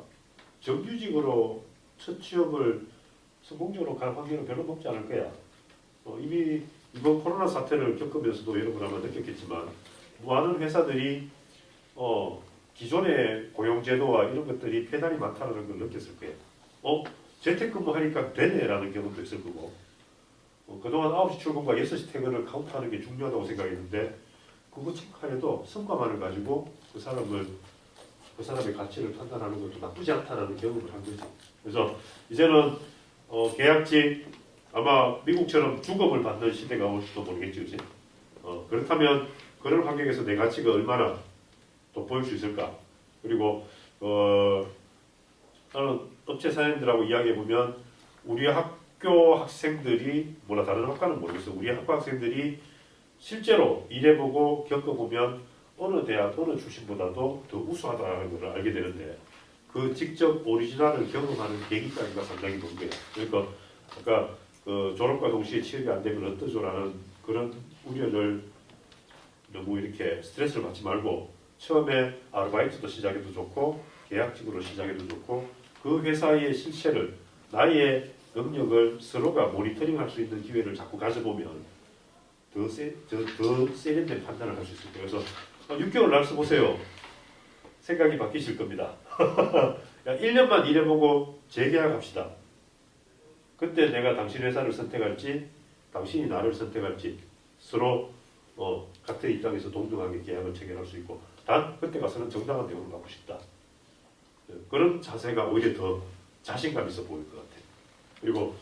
정규직으로 첫 취업을 성공적으로 갈 확률은 별로 높지 않을 거야. 이미 이번 코로나 사태를 겪으면서도 여러분 아마 느꼈겠지만 많은 회사들이 기존의 고용제도와 이런 것들이 폐단이 많다는 걸 느꼈을 거예요. 재택근무하니까 되네라는 경험도 있을 거고 그동안 9시 출근과 6시 퇴근을 카운트하는 게 중요하다고 생각했는데 그거 체크하려도 성과만을 가지고 그 사람의 가치를 판단하는 것도 나쁘지 않다는 경험을 한 거죠. 그래서 이제는 계약직 아마 미국처럼 주급을 받는 시대가 올지도 모르겠지, 그지? 그렇다면 그런 환경에서 내 가치가 얼마나 돋보일 수 있을까? 그리고 나는 업체 사장님들하고 이야기해 보면 우리 학교 학생들이 몰라 다른 학과는 모르겠어. 우리 학과 학생들이 실제로 일해보고 겪어보면 어느 대학 어느 출신보다도 더 우수하다는 걸 알게 되는데 그 직접 오리지널을 경험하는 계기까지가 상당히 높은 거예요. 그러니까 아까 그 졸업과 동시에 취업이 안 되면 어떠죠라는 그런 우려를 너무 이렇게 스트레스를 받지 말고 처음에 아르바이트도 시작해도 좋고 계약직으로 시작해도 좋고 그 회사의 실체를 나의 능력을 서로가 모니터링할 수 있는 기회를 자꾸 가져보면 더 세련된 판단을 할 수 있을 거예요. 그래서 6개월 날서 보세요. 생각이 바뀌실 겁니다. 1년만 일해보고 재계약합시다. 그때 내가 당신 회사를 선택할지 당신이 나를 선택할지 서로 같은 입장에서 동등하게 계약을 체결할 수 있고 단 그때 가서는 정당한 대우를 받고 싶다. 그런 자세가 오히려 더 자신감 있어 보일 것 같아요. 그리고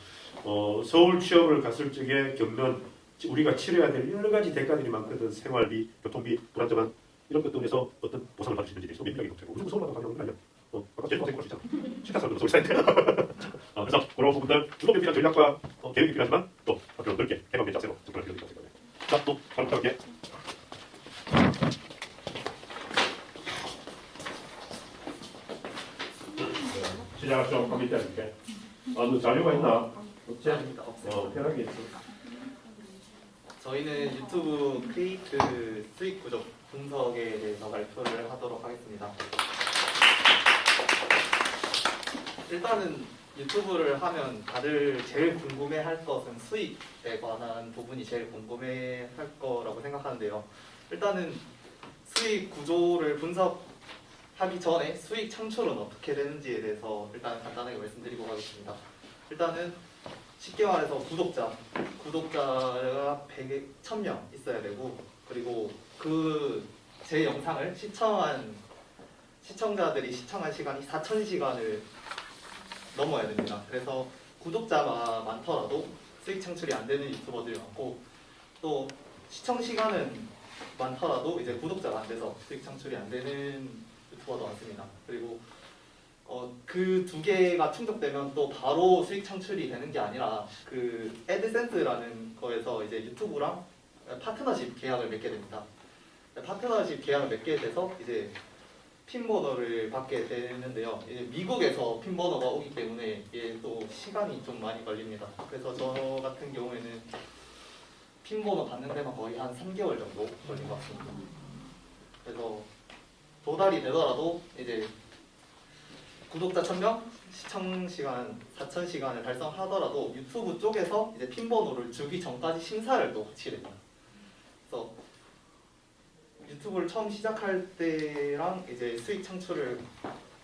서울 취업을 갔을 적에 겪는 우리가 치러야 될 여러 가지 대가들이 많거든. 생활비, 교통비, 불안정한 이런 것들에 대해서 어떤 보상을 받을 수 있는지 대해서 면밀하게 검토하고 무슨 서울만 가면 아니야. 아까 제주도 생각할 수 있잖아. 실타 사람들도 서울 사는데. 그래서 그런 부분들 주도에 필요한 전략과 계획이 필요하지만 또 앞으로 넓게 개방된 자세로 접근할 필요가 있다고 생각해요. 자, 또 다른 부탁할게. 시작을 좀 커밋 해줄게. 너 자료가 있나? 없지? 아닙니다. 없어요. 편하게 있어. 저희는 유튜브 크리에이트 수익 구조 분석에 대해서 발표를 하도록 하겠습니다. 일단은 유튜브를 하면 다들 제일 궁금해할 것은 수익에 관한 부분이 제일 궁금해할 거라고 생각하는데요. 일단은 수익 구조를 분석하기 전에 수익 창출은 어떻게 되는지에 대해서 일단 간단하게 말씀드리고 가겠습니다. 일단은 쉽게 말해서 구독자가 1000명 있어야 되고, 그리고 제 영상을 시청자들이 시청한 시간이 4000시간을 넘어야 됩니다. 그래서 구독자가 많더라도 수익 창출이 안 되는 유튜버들이 많고, 또 시청 시간은 많더라도 이제 구독자가 안 돼서 수익 창출이 안 되는 유튜버도 많습니다. 그리고 그 두 개가 충족되면 또 바로 수익 창출이 되는 게 아니라 그 애드센스라는 거에서 이제 유튜브랑 파트너십 계약을 맺게 됩니다. 파트너십 계약을 맺게 돼서 이제 핀버너를 받게 되는데요. 이제 미국에서 핀버너가 오기 때문에 이게 또 시간이 좀 많이 걸립니다. 그래서 저 같은 경우에는 핀버너 받는 데만 거의 한 3개월 정도 걸린 것 같습니다. 그래서 도달이 되더라도 이제 구독자 1000명, 시청 시간 4000시간을 달성하더라도 유튜브 쪽에서 이제 핀번호를 주기 전까지 심사를 또 거치게 됩니다. 그래서 유튜브를 처음 시작할 때랑 이제 수익 창출을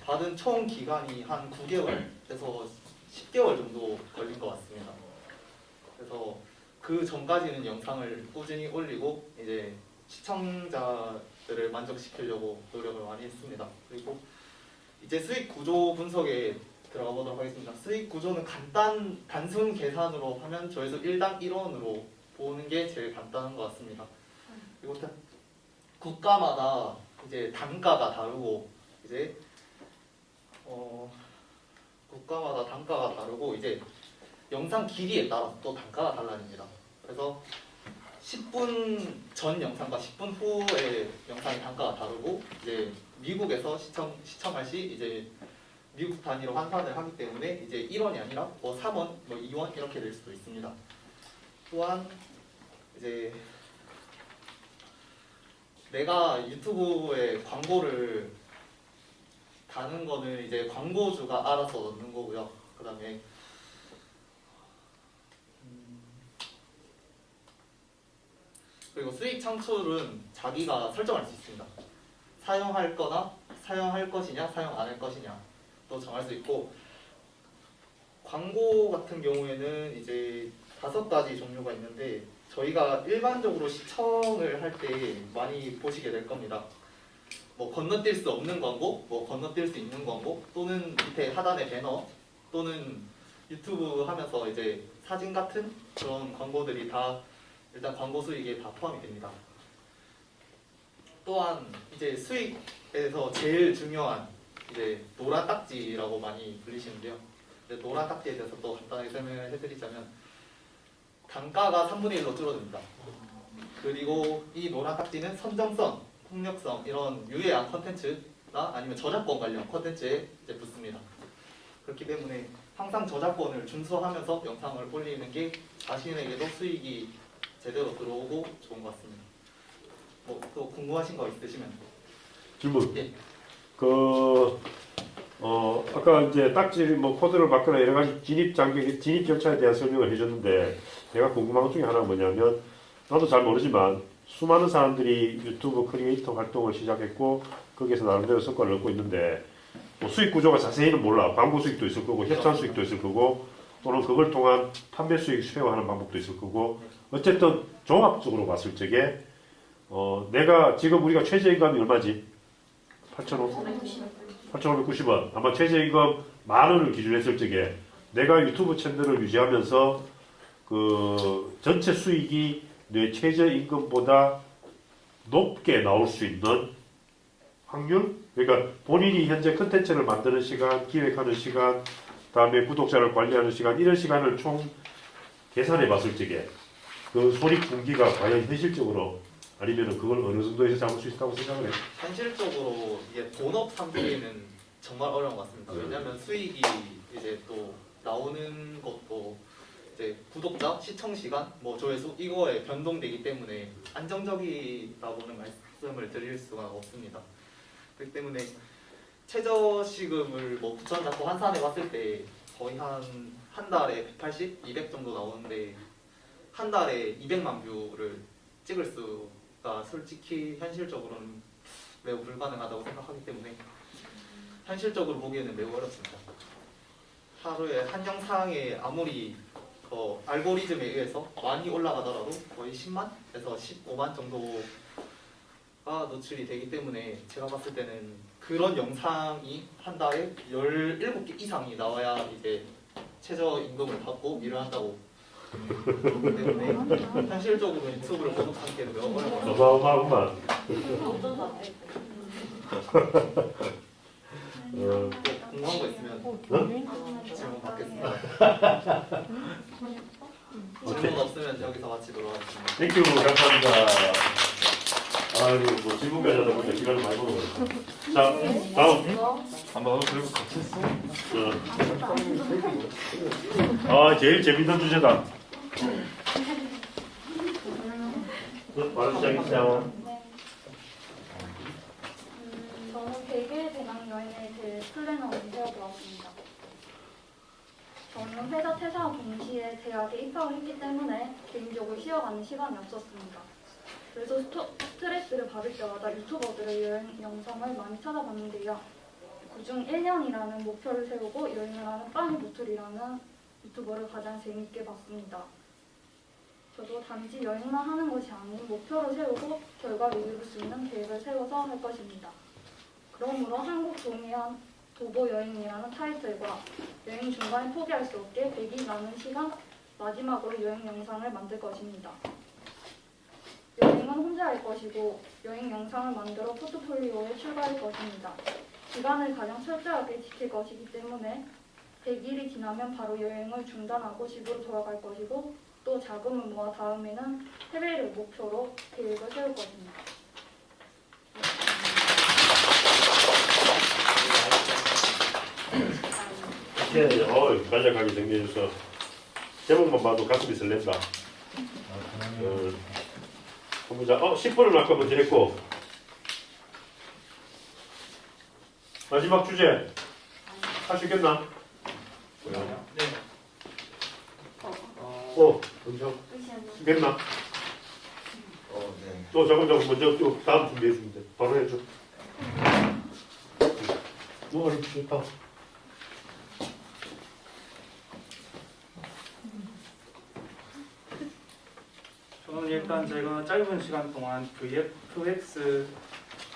받은 총 기간이 한 9개월에서 10개월 정도 걸린 것 같습니다. 그래서 그 전까지는 영상을 꾸준히 올리고 이제 시청자들을 만족시키려고 노력을 많이 했습니다. 그리고 이제 수익 구조 분석에 들어가 보도록 하겠습니다. 수익 구조는 단순 계산으로 하면 조회수 1당 1원으로 보는 게 제일 간단한 것 같습니다. 그리고 국가마다 이제 단가가 다르고 이제 국가마다 단가가 다르고 이제 영상 길이에 따라 또 단가가 달라집니다. 그래서 10분 전 영상과 10분 후의 영상의 단가가 다르고 이제 미국에서 시청할 시 이제 미국 단위로 환산을 하기 때문에 이제 1원이 아니라 뭐 3원, 뭐 2원 이렇게 될 수도 있습니다. 또한 이제 내가 유튜브에 광고를 다는 거는 이제 광고주가 알아서 넣는 거고요. 그다음에 그리고 수익 창출은 자기가 설정할 수 있습니다. 사용할 거나 사용할 것이냐, 사용 안 할 것이냐 또 정할 수 있고, 광고 같은 경우에는 이제 5가지 종류가 있는데 저희가 일반적으로 시청을 할 때 많이 보시게 될 겁니다. 뭐 건너뛸 수 없는 광고, 뭐 건너뛸 수 있는 광고, 또는 밑에 하단에 배너, 또는 유튜브 하면서 이제 사진 같은 그런 광고들이 다 일단 광고 수익에 다 포함이 됩니다. 또한 이제 수익에서 제일 중요한 이제 노란 딱지라고 많이 불리시는데요. 이제 노란 딱지에 대해서 또 간단하게 설명을 해드리자면 단가가 3분의 1로 줄어듭니다. 그리고 이 노란 딱지는 선정성, 폭력성 이런 유해한 컨텐츠나 아니면 저작권 관련 컨텐츠에 이제 붙습니다. 그렇기 때문에 항상 저작권을 준수하면서 영상을 올리는 게 자신에게도 수익이 제대로 들어오고 좋은 것 같습니다. 뭐 또 궁금하신 거 있으시면 질문. 예. 아까 이제 딱지 뭐 코드를 바꾸나 여러 가지 진입 절차에 대한 설명을 해줬는데 내가 궁금한 것 중에 하나가 뭐냐면, 나도 잘 모르지만 수많은 사람들이 유튜브 크리에이터 활동을 시작했고 거기에서 나름대로 성과를 얻고 있는데 뭐 수익 구조가 자세히는 몰라. 광고 수익도 있을 거고 협찬 수익도 있을 거고 또는 그걸 통한 판매 수익 수혜화하는 방법도 있을 거고, 어쨌든 종합적으로 봤을 적에 내가 지금 우리가 최저임금이 얼마지? 8,590원. 아마 최저임금 10,000원을 기준으로 했을 적에 내가 유튜브 채널을 유지하면서 그 전체 수익이 내 최저임금보다 높게 나올 수 있는 확률? 그러니까 본인이 현재 컨텐츠를 만드는 시간, 기획하는 시간, 다음에 구독자를 관리하는 시간, 이런 시간을 총 계산해 봤을 적에 그 손익 분기가 과연 현실적으로 아니면 그걸 어느 정도에서 잡을 수 있다고 생각을 해요? 현실적으로 이게 본업 삼기에는 정말 어려운 것 같습니다. 왜냐하면 수익이 이제 또 나오는 것도 이제 구독자, 시청 시간, 뭐 조회수 이거에 변동되기 때문에 안정적이라고는 말씀을 드릴 수가 없습니다. 그렇기 때문에 최저 시급을 뭐 9,000 잡고 환산해 봤을 때 거의 한 달에 180, 200 정도 나오는데 한 달에 200만 뷰를 찍을 수가 솔직히 현실적으로는 매우 불가능하다고 생각하기 때문에 현실적으로 보기에는 매우 어렵습니다. 하루에 한 영상에 아무리 알고리즘에 의해서 많이 올라가더라도 거의 10만에서 15만 정도가 노출이 되기 때문에 제가 봤을 때는 그런 영상이 한 달에 17개 이상이 나와야 이제 최저임금을 받고 일을 한다고 보기 때문에 현실적으로 유튜브를 구독하기에는 매우 어려워요. 어마어마하구만. 어쩐지 안 돼. 궁금한 거 있으면 질문 받겠습니다. 질문 없으면 여기서 마치도록 하겠습니다. 땡큐, 감사합니다. 아이고, 뭐 질문까지 하다 보니까 시간을 많이 먹어버렸다. 자, 다음. 한번 그리고 같이 했어? 제일 재밌는 주제다. 바로 시작해주세요. 네. 저는 100일 배낭 여행에 대해 플래너를 세워보았습니다. 저는 회사 퇴사 동시에 대학에 입학을 했기 때문에 개인적으로 쉬어가는 시간이 없었습니다. 그래서 스트레스를 받을 때마다 유튜버들의 여행 영상을 많이 찾아봤는데요. 그중 1년이라는 목표를 세우고 여행을 하는 빠니보틀이라는 유튜버를 가장 재미있게 봤습니다. 저도 단지 여행만 하는 것이 아닌 목표를 세우고 결과를 이룰 수 있는 계획을 세워서 할 것입니다. 그러므로 한국 동해안 도보 여행이라는 타이틀과 여행 중간에 포기할 수 없게 100일 남은 시간 마지막으로 여행 영상을 만들 것입니다. 여행은 혼자 할 것이고 여행 영상을 만들어 포트폴리오에 출발할 것입니다. 기간을 가장 철저하게 지킬 것이기 때문에 100일이 지나면 바로 여행을 중단하고 집으로 돌아갈 것이고 또 자금을 모아 다음에는 해외를 목표로 계획을 세울 것입니다. 간략하게 정리해줘서 제목만 봐도 가슴이 설렌다. 보자. 10분은 아까 먼저 했고 마지막 주제 할 수 있겠나? 네. 먼저 있겠나? 네. 또 잠깐 먼저 또 다음 준비했습니다. 바로 해줘. 좋다. 저는 일단 제가 짧은 시간 동안 VFX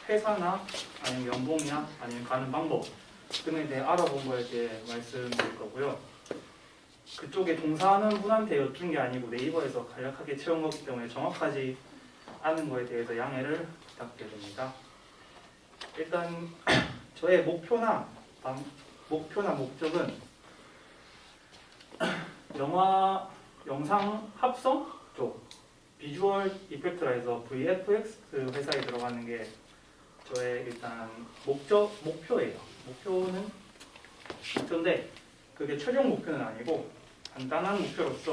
회사나 아니면 연봉이나 아니면 가는 방법 등에 대해 알아본 거에 대해 말씀드릴 거고요. 그쪽에 종사하는 분한테 여쭌 게 아니고 네이버에서 간략하게 채운 거기 때문에 정확하지 않은 거에 대해서 양해를 부탁드립니다. 일단 저의 목표나 목적은 영상 합성 쪽 비주얼 이펙트라 해서 VFX 회사에 들어가는 게 저의 일단 목표예요. 목표인데 그게 최종 목표는 아니고 간단한 목표로서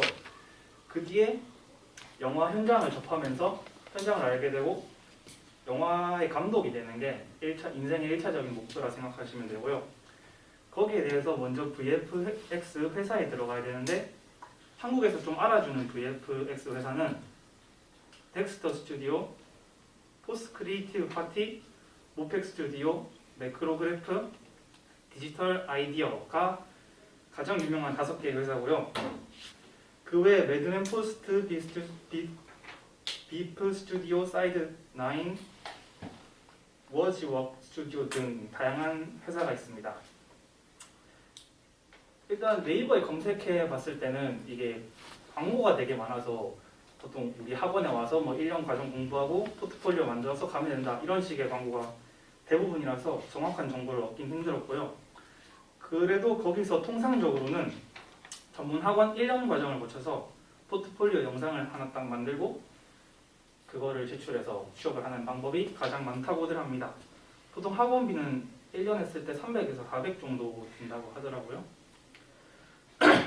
그 뒤에 영화 현장을 접하면서 현장을 알게 되고 영화의 감독이 되는 게 인생의 1차적인 목표라 생각하시면 되고요. 거기에 대해서 먼저 VFX 회사에 들어가야 되는데 한국에서 좀 알아주는 VFX 회사는 덱스터 스튜디오, 포스 크리에이티브 파티, 모펙 스튜디오, 매크로그래프, 디지털 아이디어가 가장 유명한 5개의 회사고요. 그 외에 매드맨 포스트, 비프 스튜디오, 사이드 9, 워즈웍 스튜디오 등 다양한 회사가 있습니다. 일단 네이버에 검색해 봤을 때는 이게 광고가 되게 많아서 보통 우리 학원에 와서 뭐 1년 과정 공부하고 포트폴리오 만들어서 가면 된다 이런 식의 광고가 대부분이라서 정확한 정보를 얻긴 힘들었고요. 그래도 거기서 통상적으로는 전문 학원 1년 과정을 거쳐서 포트폴리오 영상을 하나 딱 만들고 그거를 제출해서 취업을 하는 방법이 가장 많다고들 합니다. 보통 학원비는 1년 했을 때 300에서 400 정도 든다고 하더라고요.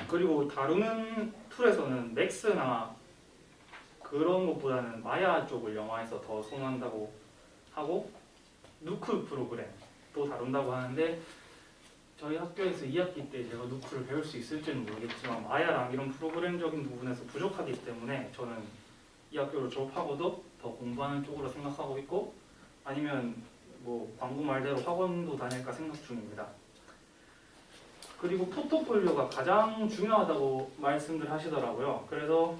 그리고 다루는 툴에서는 맥스나 그런 것보다는 마야 쪽을 영화에서 더 선호한다고 하고 누크 프로그램도 다룬다고 하는데 저희 학교에서 2학기 때 제가 누크를 배울 수 있을지는 모르겠지만 마야랑 이런 프로그램적인 부분에서 부족하기 때문에 저는 이 학교를 졸업하고도 더 공부하는 쪽으로 생각하고 있고 아니면 뭐 광고 말대로 학원도 다닐까 생각 중입니다. 그리고 포트폴리오가 가장 중요하다고 말씀들 하시더라고요. 그래서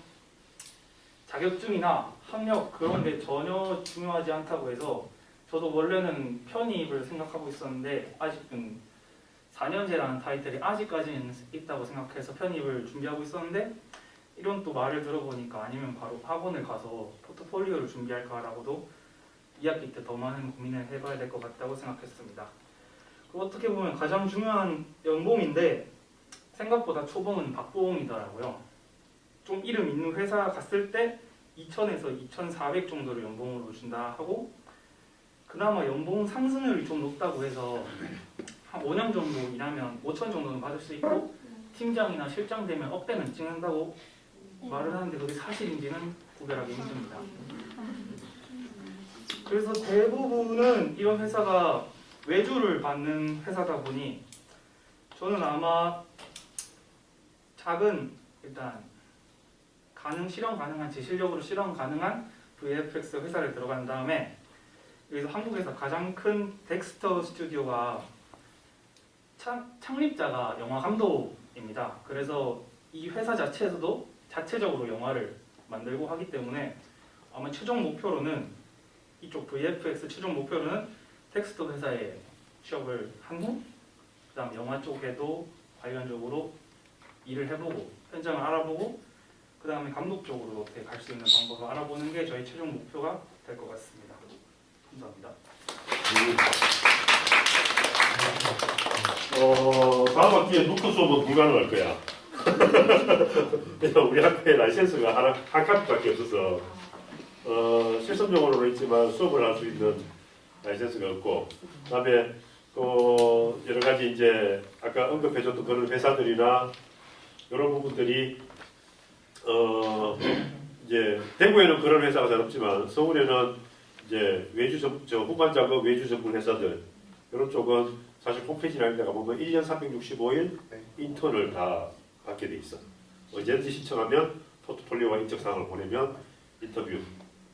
자격증이나 학력 그런 게 전혀 중요하지 않다고 해서 저도 원래는 편입을 생각하고 있었는데 아직은 4년제라는 타이틀이 아직까지는 있다고 생각해서 편입을 준비하고 있었는데 이런 또 말을 들어보니까 아니면 바로 학원을 가서 포트폴리오를 준비할까라고도 2학기 때 더 많은 고민을 해봐야 될 것 같다고 생각했습니다. 어떻게 보면 가장 중요한 연봉인데 생각보다 초봉은 박봉이더라고요. 좀 이름 있는 회사 갔을 때 2,000에서 2,400 정도를 연봉으로 준다 하고 그나마 연봉 상승률이 좀 높다고 해서 한 5년 정도 일하면 5,000 정도는 받을 수 있고 팀장이나 실장 되면 억대는 찍는다고 말을 하는데 그게 사실인지는 구별하기 힘듭니다. 그래서 대부분은 이런 회사가 외주를 받는 회사다 보니 저는 아마 작은 일단 실현 가능한 제 실력으로 실현 가능한 VFX 회사를 들어간 다음에 여기서 한국에서 가장 큰 덱스터 스튜디오가 창립자가 영화 감독입니다. 그래서 이 회사 자체에서도 자체적으로 영화를 만들고 하기 때문에 아마 최종 목표로는 이쪽 VFX 최종 목표로는 텍스트 회사에 취업을 한 후 그다음 영화 쪽에도 관련적으로 일을 해보고 현장을 알아보고 그 다음에 감독 쪽으로 어떻게 갈 수 있는 방법을 알아보는 게 저희 최종 목표가 될 것 같습니다. 감사합니다. 다음 학기에 누크 수업은 불가능할 거야. 왜냐면 우리 학교에 라이센스가 한 카피밖에 없어서 실습용으로 있지만 수업을 할 수 있는 라이센스가 없고 그다음에 또 여러 가지 이제 아까 언급해줬던 그런 회사들이나 이런 부분들이 이제 대구에는 그런 회사가 잘 없지만 서울에는 이제 후반 작업 외주 전문 회사들 이런 쪽은 사실 홈페이지나 이런 데가 보면 1년 365일 인턴을 다 받게 돼 있어. 언제든지 신청하면 포트폴리오와 인적사항을 보내면 인터뷰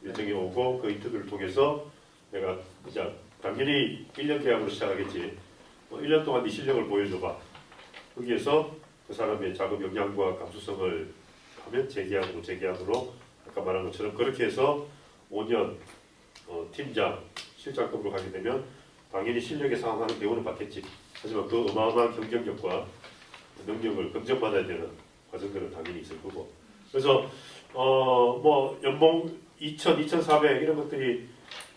일정이 오고 그 인터뷰를 통해서 내가 이제 당연히 1년 계약으로 시작하겠지. 1년 동안 네 실력을 보여줘봐. 거기에서 그 사람의 작업 역량과 감수성을 하면 재계약으로 아까 말한 것처럼 그렇게 해서 5년 팀장, 실장급으로 가게 되면 당연히 실력에 상응하는 대우는 받겠지. 하지만 그 어마어마한 경쟁력과 능력을 검증받아야 되는 과정들은 당연히 있을 거고. 그래서 뭐 연봉 2,000, 2,400 이런 것들이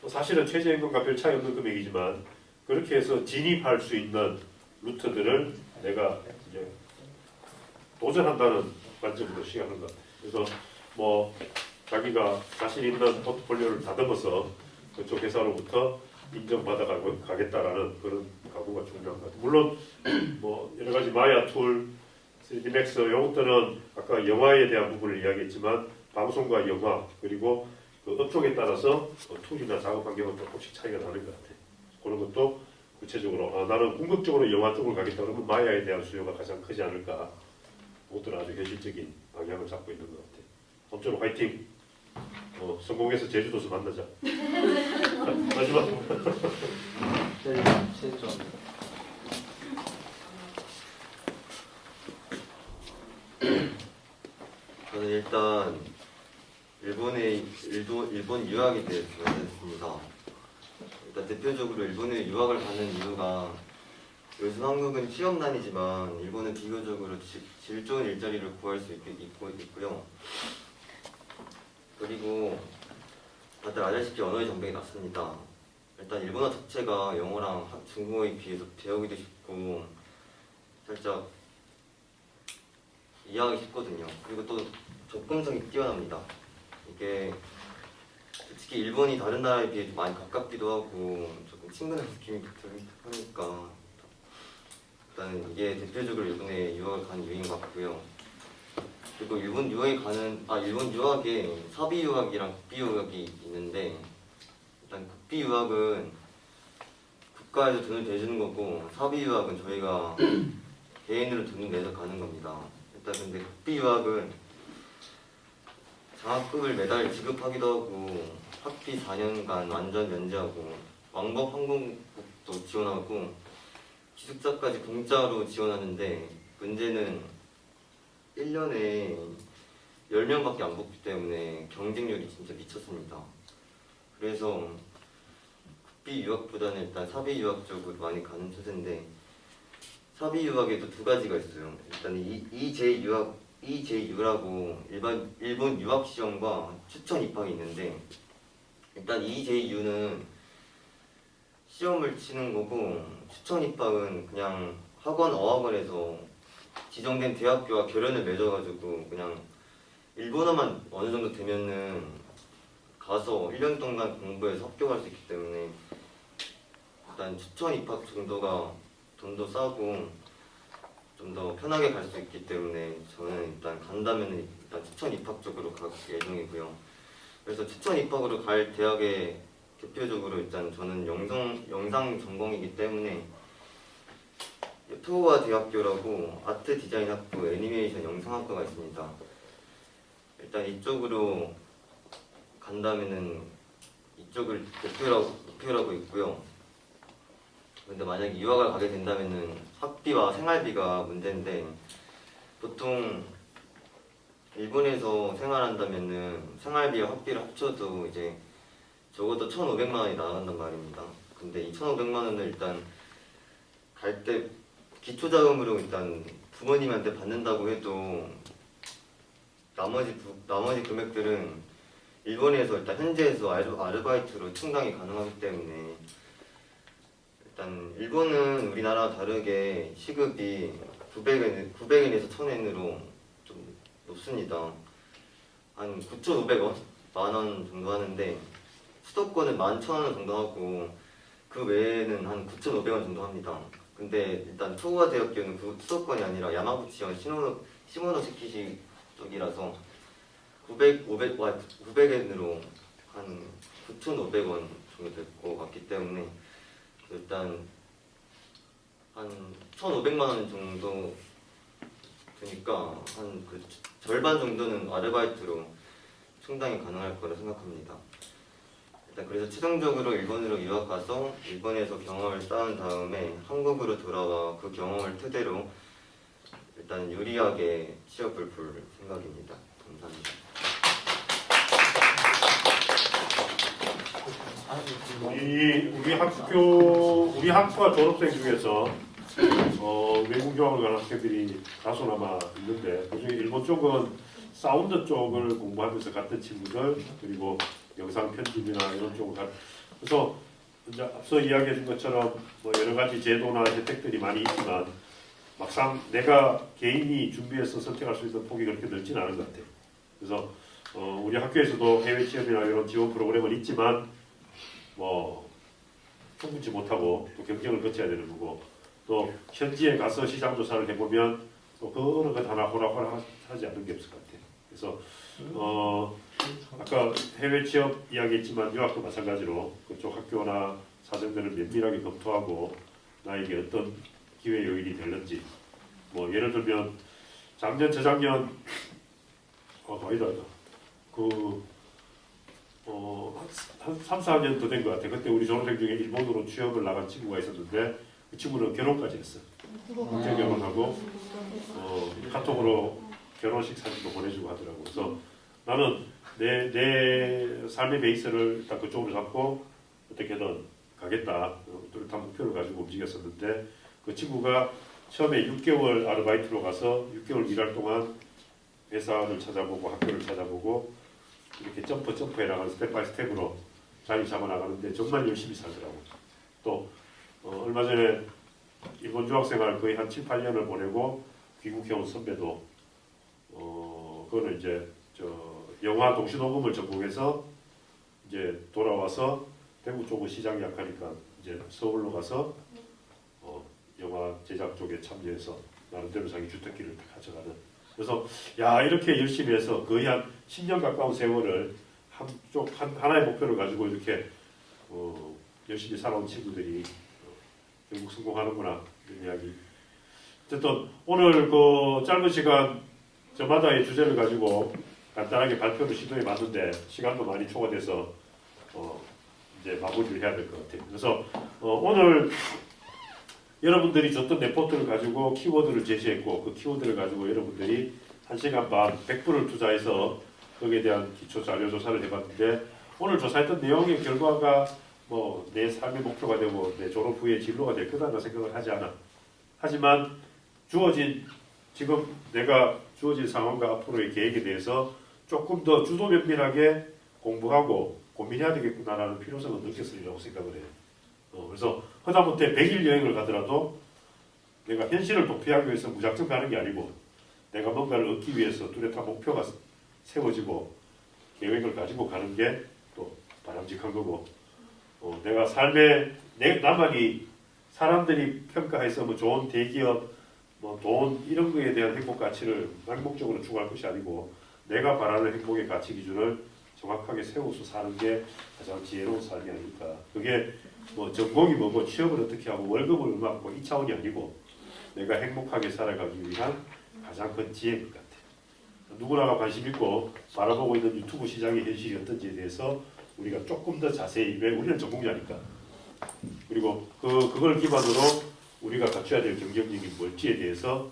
사실은 최저임금과 별 차이 없는 금액이지만 그렇게 해서 진입할 수 있는 루트들을 내가 이제 도전한다는 관점으로 시작하는 것 같아요. 그래서 뭐 자기가 자신 있는 포트폴리오를 다듬어서 그쪽 회사로부터 인정받아가고 가겠다라는 그런 각오가 중요한 것 같아요. 물론 뭐 여러 가지 마야 툴, 3D 맥스 이것들은 아까 영화에 대한 부분을 이야기했지만 방송과 영화 그리고 그 업종에 따라서 툴이나 작업 환경은 조금씩 차이가 나는 것 같아요. 그런 것도 구체적으로 나는 궁극적으로 영화 쪽으로 가겠다 그러면 마야에 대한 수요가 가장 크지 않을까. 그것들은 아주 현실적인 방향을 잡고 있는 것 같아요. 아무쪼록 화이팅! 성공해서 제주도에서 만나자. 마지막. 저는 일단 일본 유학에 대해서 말씀드렸습니다. 일단 대표적으로 일본에 유학을 가는 이유가 요즘 한국은 취업난이지만 일본은 비교적으로 질 좋은 일자리를 구할 수 있고요. 그리고 다들 알다시피 언어의 장벽이 낮습니다. 일단 일본어 자체가 영어랑 중국어에 비해서 배우기도 쉽고 살짝 이해하기 쉽거든요. 그리고 또 접근성이 뛰어납니다. 이게 솔직히 일본이 다른 나라에 비해 많이 가깝기도 하고 조금 친근한 느낌이 들긴 하니까 일단 이게 대표적으로 일본에 유학을 가는 이유인 것 같고요. 그리고 일본 유학에 사비 유학이랑 국비 유학이 있는데 일단 국비 국가에서 돈을 대주는 거고 사비 유학은 저희가 개인으로 돈을 내서 가는 겁니다. 일단 근데 국비 유학은 장학금을 매달 지급하기도 하고 학비 4년간 완전 면제하고 왕복 항공국도 지원하고 기숙사까지 공짜로 지원하는데 문제는 1년에 10명밖에 안 뽑기 때문에 경쟁률이 진짜 미쳤습니다. 그래서 국비 유학보다는 일단 사비 유학 쪽으로 많이 가는 추세인데 사비 유학에도 두 가지가 있어요. 일단 EJU라고 일본 유학 시험과 추천 입학이 있는데 일단 EJU는 시험을 치는 거고 추천 입학은 그냥 학원 어학원에서 지정된 대학교와 결연을 맺어가지고 그냥 일본어만 어느 정도 되면은 가서 1년 동안 공부해서 합격할 수 있기 때문에 일단 추천 입학 정도가 돈도 싸고 좀 더 편하게 갈 수 있기 때문에 저는 일단 간다면 일단 추천 입학 쪽으로 갈 예정이고요. 그래서 추천 입학으로 갈 대학의 대표적으로 일단 저는 영상 전공이기 때문에 토호와 대학교라고 아트 디자인 학부 애니메이션 영상학과가 있습니다. 일단 이쪽으로 간다면은 이쪽을 목표라고 있고요. 근데 만약에 유학을 가게 된다면은 학비와 생활비가 문제인데 보통 일본에서 생활한다면은 생활비와 학비를 합쳐도 이제 적어도 1,500만 원이 나간단 말입니다. 근데 이 1,500만 원을 일단 갈 때 기초자금으로 일단 부모님한테 받는다고 해도 나머지 금액들은 일본에서 일단 현지에서 아르바이트로 충당이 가능하기 때문에 일단 일본은 우리나라와 다르게 시급이 900엔에서 1000엔으로 좀 높습니다. 한 9,500원? 만원 정도 하는데 수도권은 11,000원 정도 하고 그 외에는 한 9,500원 정도 합니다. 근데 일단 토호와 대학교는 그 수도권이 아니라 야마구치현 시모노세키시 쪽이라서 900엔으로 한 9,500원 정도 될 것 같기 때문에 일단 한 1,500만 원 정도 되니까 한 그 절반 정도는 아르바이트로 충당이 가능할 거라 생각합니다. 일단 그래서 최종적으로 일본으로 유학 가서 일본에서 경험을 쌓은 다음에 한국으로 돌아와 그 경험을 토대로 일단 유리하게 취업을 볼 생각입니다. 감사합니다. 우리 학과 졸업생 중에서 외국 유학을 가는 학생들이 다소나마 있는데 그중에 일본 쪽은 사운드 쪽을 공부하면서 갔던 친구들 그리고 영상 편집이나 이런 쪽을 그래서 이제 앞서 이야기해준 것처럼 뭐 여러 가지 제도나 혜택들이 많이 있지만 막상 내가 개인이 준비해서 선택할 수 있는 폭이 그렇게 넓지는 않은 것 같아요. 그래서 우리 학교에서도 해외 취업이나 이런 지원 프로그램은 있지만 뭐 충분치 못하고 또 경쟁을 거쳐야 되는 거고 또 현지에 가서 시장 조사를 해보면 또 그 어느 것 하나 호락호락하지 않는 게 없을 것 같아요. 그래서 아까 해외 취업 이야기했지만 유학도 마찬가지로 그쪽 학교나 사정들을 면밀하게 검토하고 나에게 어떤 기회 요인이 되는지 뭐 예를 들면 작년 저작년 아니다 한 3, 4년 더 된 것 같아요. 그때 우리 졸업생 중에 일본으로 취업을 나간 친구가 있었는데 그 친구는 결혼까지 했어요. 국제 결혼하고 카톡으로 결혼식 사진도 보내주고 하더라고요. 그래서 나는 내 삶의 베이스를 딱 그쪽으로 잡고 어떻게든 가겠다 뚜렷한 목표를 가지고 움직였었는데 그 친구가 처음에 6개월 아르바이트로 가서 6개월 일할 동안 회사를 찾아보고 학교를 찾아보고 이렇게 점프 해나가는 스텝 바이 스텝으로 자리 잡아나가는데 정말 열심히 살더라고요. 또 얼마 전에 일본 유학생활 거의 한 7, 8년을 보내고 귀국해온 선배도 그거는 이제 영화 동시녹음을 전공해서 이제 돌아와서 대구 쪽은 시장이 약하니까 이제 서울로 가서 영화 제작 쪽에 참여해서 나름대로 자기 주특기를 가져가는. 그래서 야 이렇게 열심히 해서 거의 한 10년 가까운 세월을 하나의 목표를 가지고 이렇게 열심히 살아온 친구들이 결국 성공하는구나 이런 이야기. 어쨌든 오늘 그 짧은 시간 저마다의 주제를 가지고 간단하게 발표를 시도해 봤는데 시간도 많이 초과돼서 이제 마무리를 해야 될 것 같아요. 그래서 오늘 여러분들이 줬던 레포트를 가지고 키워드를 제시했고 그 키워드를 가지고 여러분들이 1시간 반 100분을 투자해서 거기에 대한 기초 자료 조사를 해봤는데 오늘 조사했던 내용의 결과가 뭐 내 삶의 목표가 되고 내 졸업 후에 진로가 될 거다라는 생각을 하지 않아. 하지만 지금 내가 주어진 상황과 앞으로의 계획에 대해서 조금 더 주도 면밀하게 공부하고 고민해야 되겠구나라는 필요성을 느꼈으리라고 생각을 해요. 그래서 하다못해 100일 여행을 가더라도 내가 현실을 도피하기 위해서 무작정 가는 게 아니고 내가 뭔가를 얻기 위해서 뚜렷한 목표가 세워지고 계획을 가지고 가는 게 또 바람직한 거고 내가 삶에 나만이 사람들이 평가해서 뭐 좋은 대기업 뭐 돈 이런 거에 대한 행복 가치를 맹목적으로 추구할 것이 아니고 내가 바라는 행복의 가치 기준을 정확하게 세워서 사는 게 가장 지혜로운 삶이 아닐까. 그게 뭐 전공이 뭐고 취업을 어떻게 하고 월급을 얼마 받고 이 차원이 아니고 내가 행복하게 살아가기 위한 가장 큰 지혜인 것 같아요. 누구나가 관심 있고 바라보고 있는 유튜브 시장의 현실이 어떤지에 대해서 우리가 조금 더 자세히, 왜 우리는 전공자니까. 그리고 그걸 기반으로 우리가 갖춰야 될 경쟁력이 뭘지에 대해서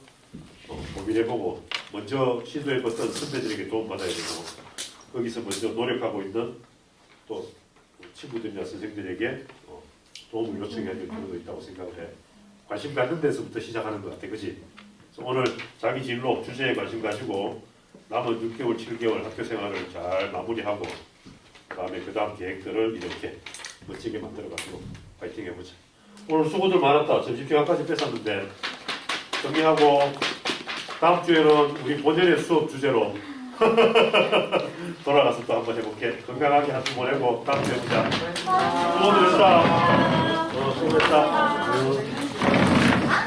고민해보고 먼저 시도해봤던 선배들에게 도움받아야 되고 거기서 먼저 노력하고 있는 또 친구들이나 선생들에게 도움을 요청해야 될 필요도 있다고 생각을 해. 관심 갖는 데서부터 시작하는 것 같아. 그치? 그래서 오늘 자기 진로 주제에 관심 가지고 남은 6개월, 7개월 학교 생활을 잘 마무리하고 그다음에 그 다음 계획들을 이렇게 멋지게 만들어가지고 파이팅 해보자. 오늘 수고들 많았다. 점심시간까지 뺏었는데 정리하고 다음 주에는 우리 본연의 수업 주제로 돌아가서 또 한번 해볼게. 건강하게 한주 보내고 다음 주에 보자. 수고들 했다. 수고했다.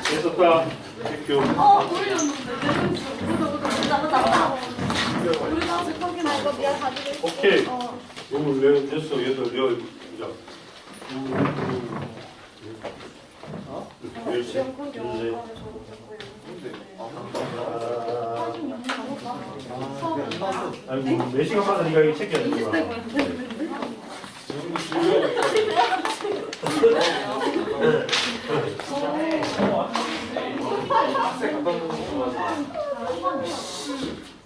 재밌었다. 땡큐. 우리가 거기나 이거 미안 가지고 있어. 오케이. 오늘 됐어. 얘들 보자. 아이고, 4시간마다 네가 이거 챙겨야 되구나.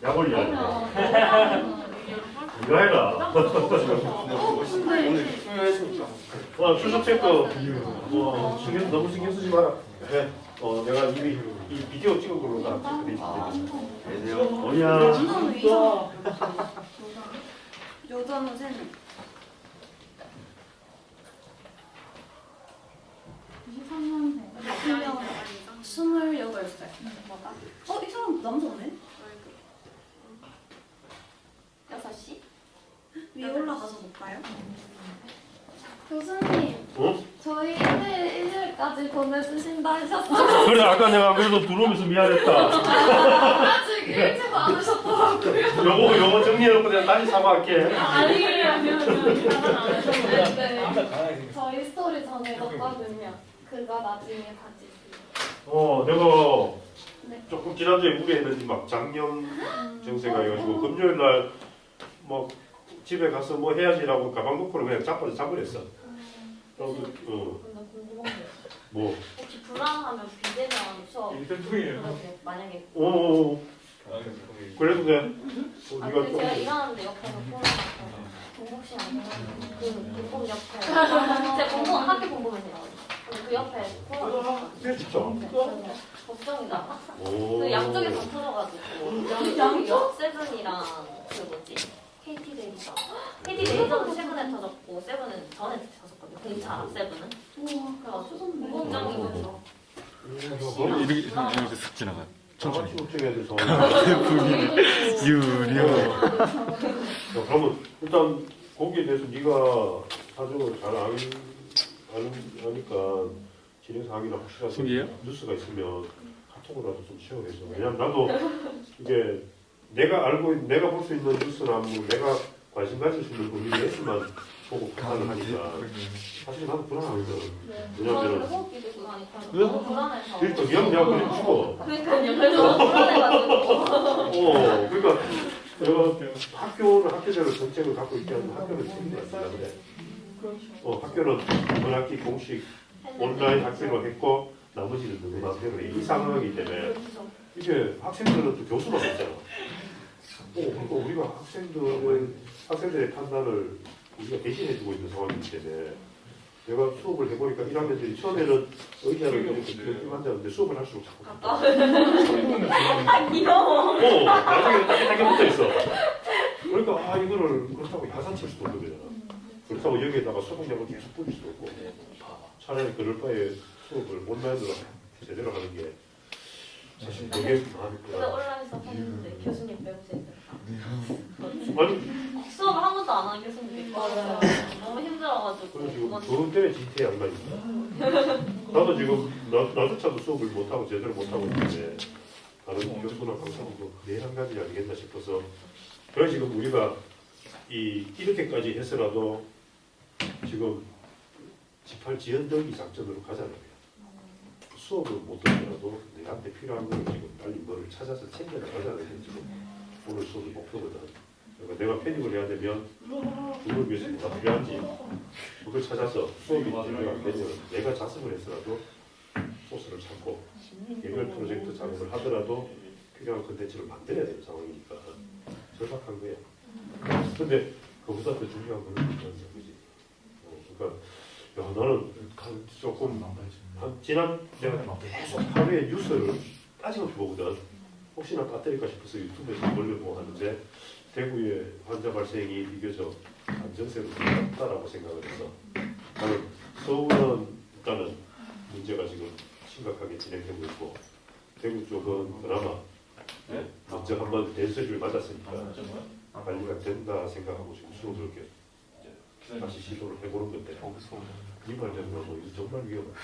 약 올려. 이거 해라. 출석 체크. 너무 신경 쓰지 마라. 네. 내가 이미 이 비디오 찍은 걸로 다 체크돼 있는데. 어디야? 여자는 세 명. 23년생. 28살. 이 사람 남자네? 6시? 위에 올라가서 볼까요? 교수님, 어? 저희 일요일까지 보내주신다 하셨어요. 그래 아까 내가 그래도 들어오면서 미안했다. 아직 일찍 안 오셨더라고요. 요거 정리해놓고 내가 다시 사과할게. 아니에요. 네. 저희 스토리 전해졌거든요. 그거 나중에 봐주세요. 내가 조금 지난주에 무리했는지 막 장염 증세가 해가지고 금요일 날 뭐 집에 가서 뭐 해야지라고 가방 놓고는 그냥 자버렸어. 궁금한 게 뭐? 혹시 불안하면 비대면 수업 일등통이에요. 그렇게 만약에 그래도 돼. 근데 제가 일하는데 옆에서 코로나 공복실 안 되는 그 공복 옆에 제가 공복 학교 공복에서 일하거든요. 근데 그 옆에 코로나 진짜. 걱정이다. 그 양쪽에 다 터져가지고 양쪽? 세븐이랑 그 뭐지 KT 데이터 KT데이터는 최근에 터졌고 세븐은 전에 터졌거든요. 공차 세븐은 우와, 수선네. 공장이고 이렇게 쓱 지나가요. 천천히. 걱정해야 돼서. 유료. 그러면 일단 거기에 대해서 네가 사정을 잘 아니까 진행 사항이나 확실하게 신기해요? 뉴스가 있으면 카톡으로라도 좀 채워내서. 왜냐면 나도 이게 내가 볼 수 있는 뉴스나 뭐 내가 관심 가질 수 있는 부분이 있으면 보고 판단을 하니까 사실 나도 불안하거든. 저는 왜냐면은 호흡기도 불안하니까 왜? 너무 불안해서. 일단 위험 내가 그냥 죽어. 그러니까요. 그래서 너무 불안해가지고. 그러니까 내가 학교는 학교대로 정책을 갖고 있지 않는 학교는 책임이 안 지는데 학교는 이번 학기 공식 온라인 학기로 했고 나머지는 누구 마음대로 해. 이 상황이기 때문에 이게 학생들은 또 교수만 없잖아. 그러니까 우리가 학생들의 판단을 우리가 대신해주고 있는 상황이기 때문에 내가 수업을 해보니까 1학년들이 처음에는 의자를 이렇게 앉았는데 수업을 할수록 자꾸 귀여워. 나중에 딱딱하게 붙어 있어. 그러니까 이거를 그렇다고 야산칠 수도 없는 거잖아. 그렇다고 여기에다가 소독약을 계속 뿌릴 수도 없고 차라리 그럴 바에 수업을 온라인으로 제대로 하는 게 사실 되게 마음이 근데 편하다. 온라인에서 했는데 교수님 배우세요. 아니 수업을 한 번도 안 하는 교수님이 있어요. 너무 힘들어가지고. 그래 지금 그건 그것 때문에 지태 양반입니다. 나도 지금 나도 차도 수업을 못하고 제대로 못하고 있는데 다른 교수나 강사도 매일 한 가지 아니겠나 싶어서 그래 지금 우리가 이렇게까지 해서라도 지금 18 지연되기 작전으로 가잖아요. 수업을 못 듣더라도 내한테 필요한 걸 지금 빨리 뭐를 찾아서 챙겨 나가자는 게 지금 오늘 수업의 목표거든. 그러니까 내가 편입을 해야 되면 누굴 위해서 뭐가 필요한지 그걸 찾아서 수업이 진행이 안 되면 내가 자습을 했더라도 소스를 찾고 개별 프로젝트 작업을 하더라도 필요한 컨텐츠를 만들어야 되는 상황이니까 절박한 거야. 근데 그보다 더 중요한 건 그지. 그러니까 나는 조금 지난 내가 계속 하루에 뉴스를 빠짐없이 보거든. 혹시나 빠뜨릴까 싶어서 유튜브에서 돌려보고 하는데 대구의 환자 발생이 비교적 안정세로 낮다라고 생각을 해서 나는 서울은 일단은 문제가 지금 심각하게 진행되고 있고 대구 쪽은 그나마 먼저 한번 대수를 맞았으니까 관리가 된다 생각하고 지금 수업을 이렇게 다시 시도를 해보는 건데 이 말대로 뭐 이거 정말 위험하다.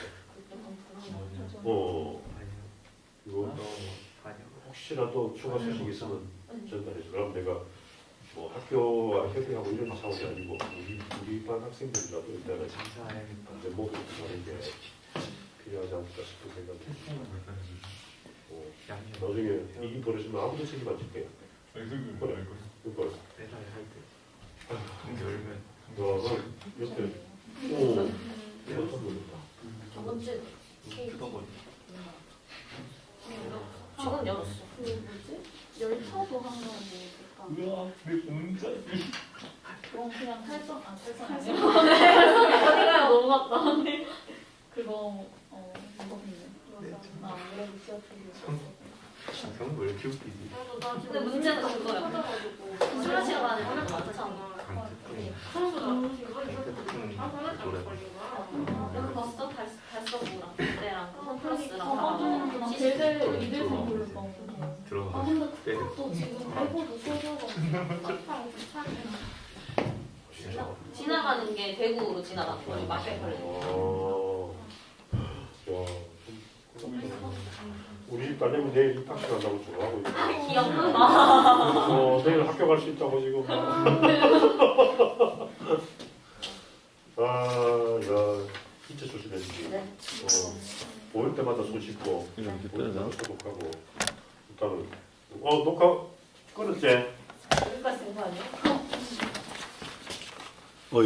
이거 혹시라도 추가 소식이 있으면 전달해줘. 그럼 내가 뭐 학교와 협의하고 이런 차원이 아니고 우리 반 학생들이라도 일단은 내 목을 하는 게 필요하지 않을까 싶은 생각이 나중에 일이 벌어지면 아무도 책임 안 질 거야. 그래. 그걸 너는 옆에 저번 주 케이크 지금 열었어. 그 뭐지? 열차도 하는 거 그건 그냥 탈선 아니야? 어디가요? 너무 같다. 그거 이거 있네. 그래도 지하철이 왜 이렇게 웃기지? 근데 문제는 그거야. 술 시간에 하는 거 많잖아. 여기 봤어? 달서구랑 그때랑 컴플러스랑 제대로 이들 생각을 들어가. 근데 그것도 지금 알고도 써져가지고 지나가는 게 대구로 지나갔고 마켓컬레. 우리 집 딸내미 내일 입학식 한다고 좋아하고 있어. 귀엽다. 내일 학교 갈 수 있다고 지금. 야, 진짜 조심해야지. 네. 보일 때마다 손 씻고, 보일 때마다 소독하고. 일단은, 녹화 끊었지? 여기까지 쓴 거 아니야?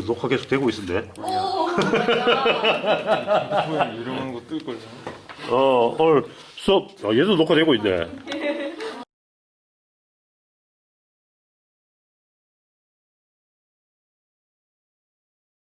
녹화 계속 되고 있는데. 오! 이런 거 뜰 걸요. 오늘 수업, 얘도 녹화되고 있네.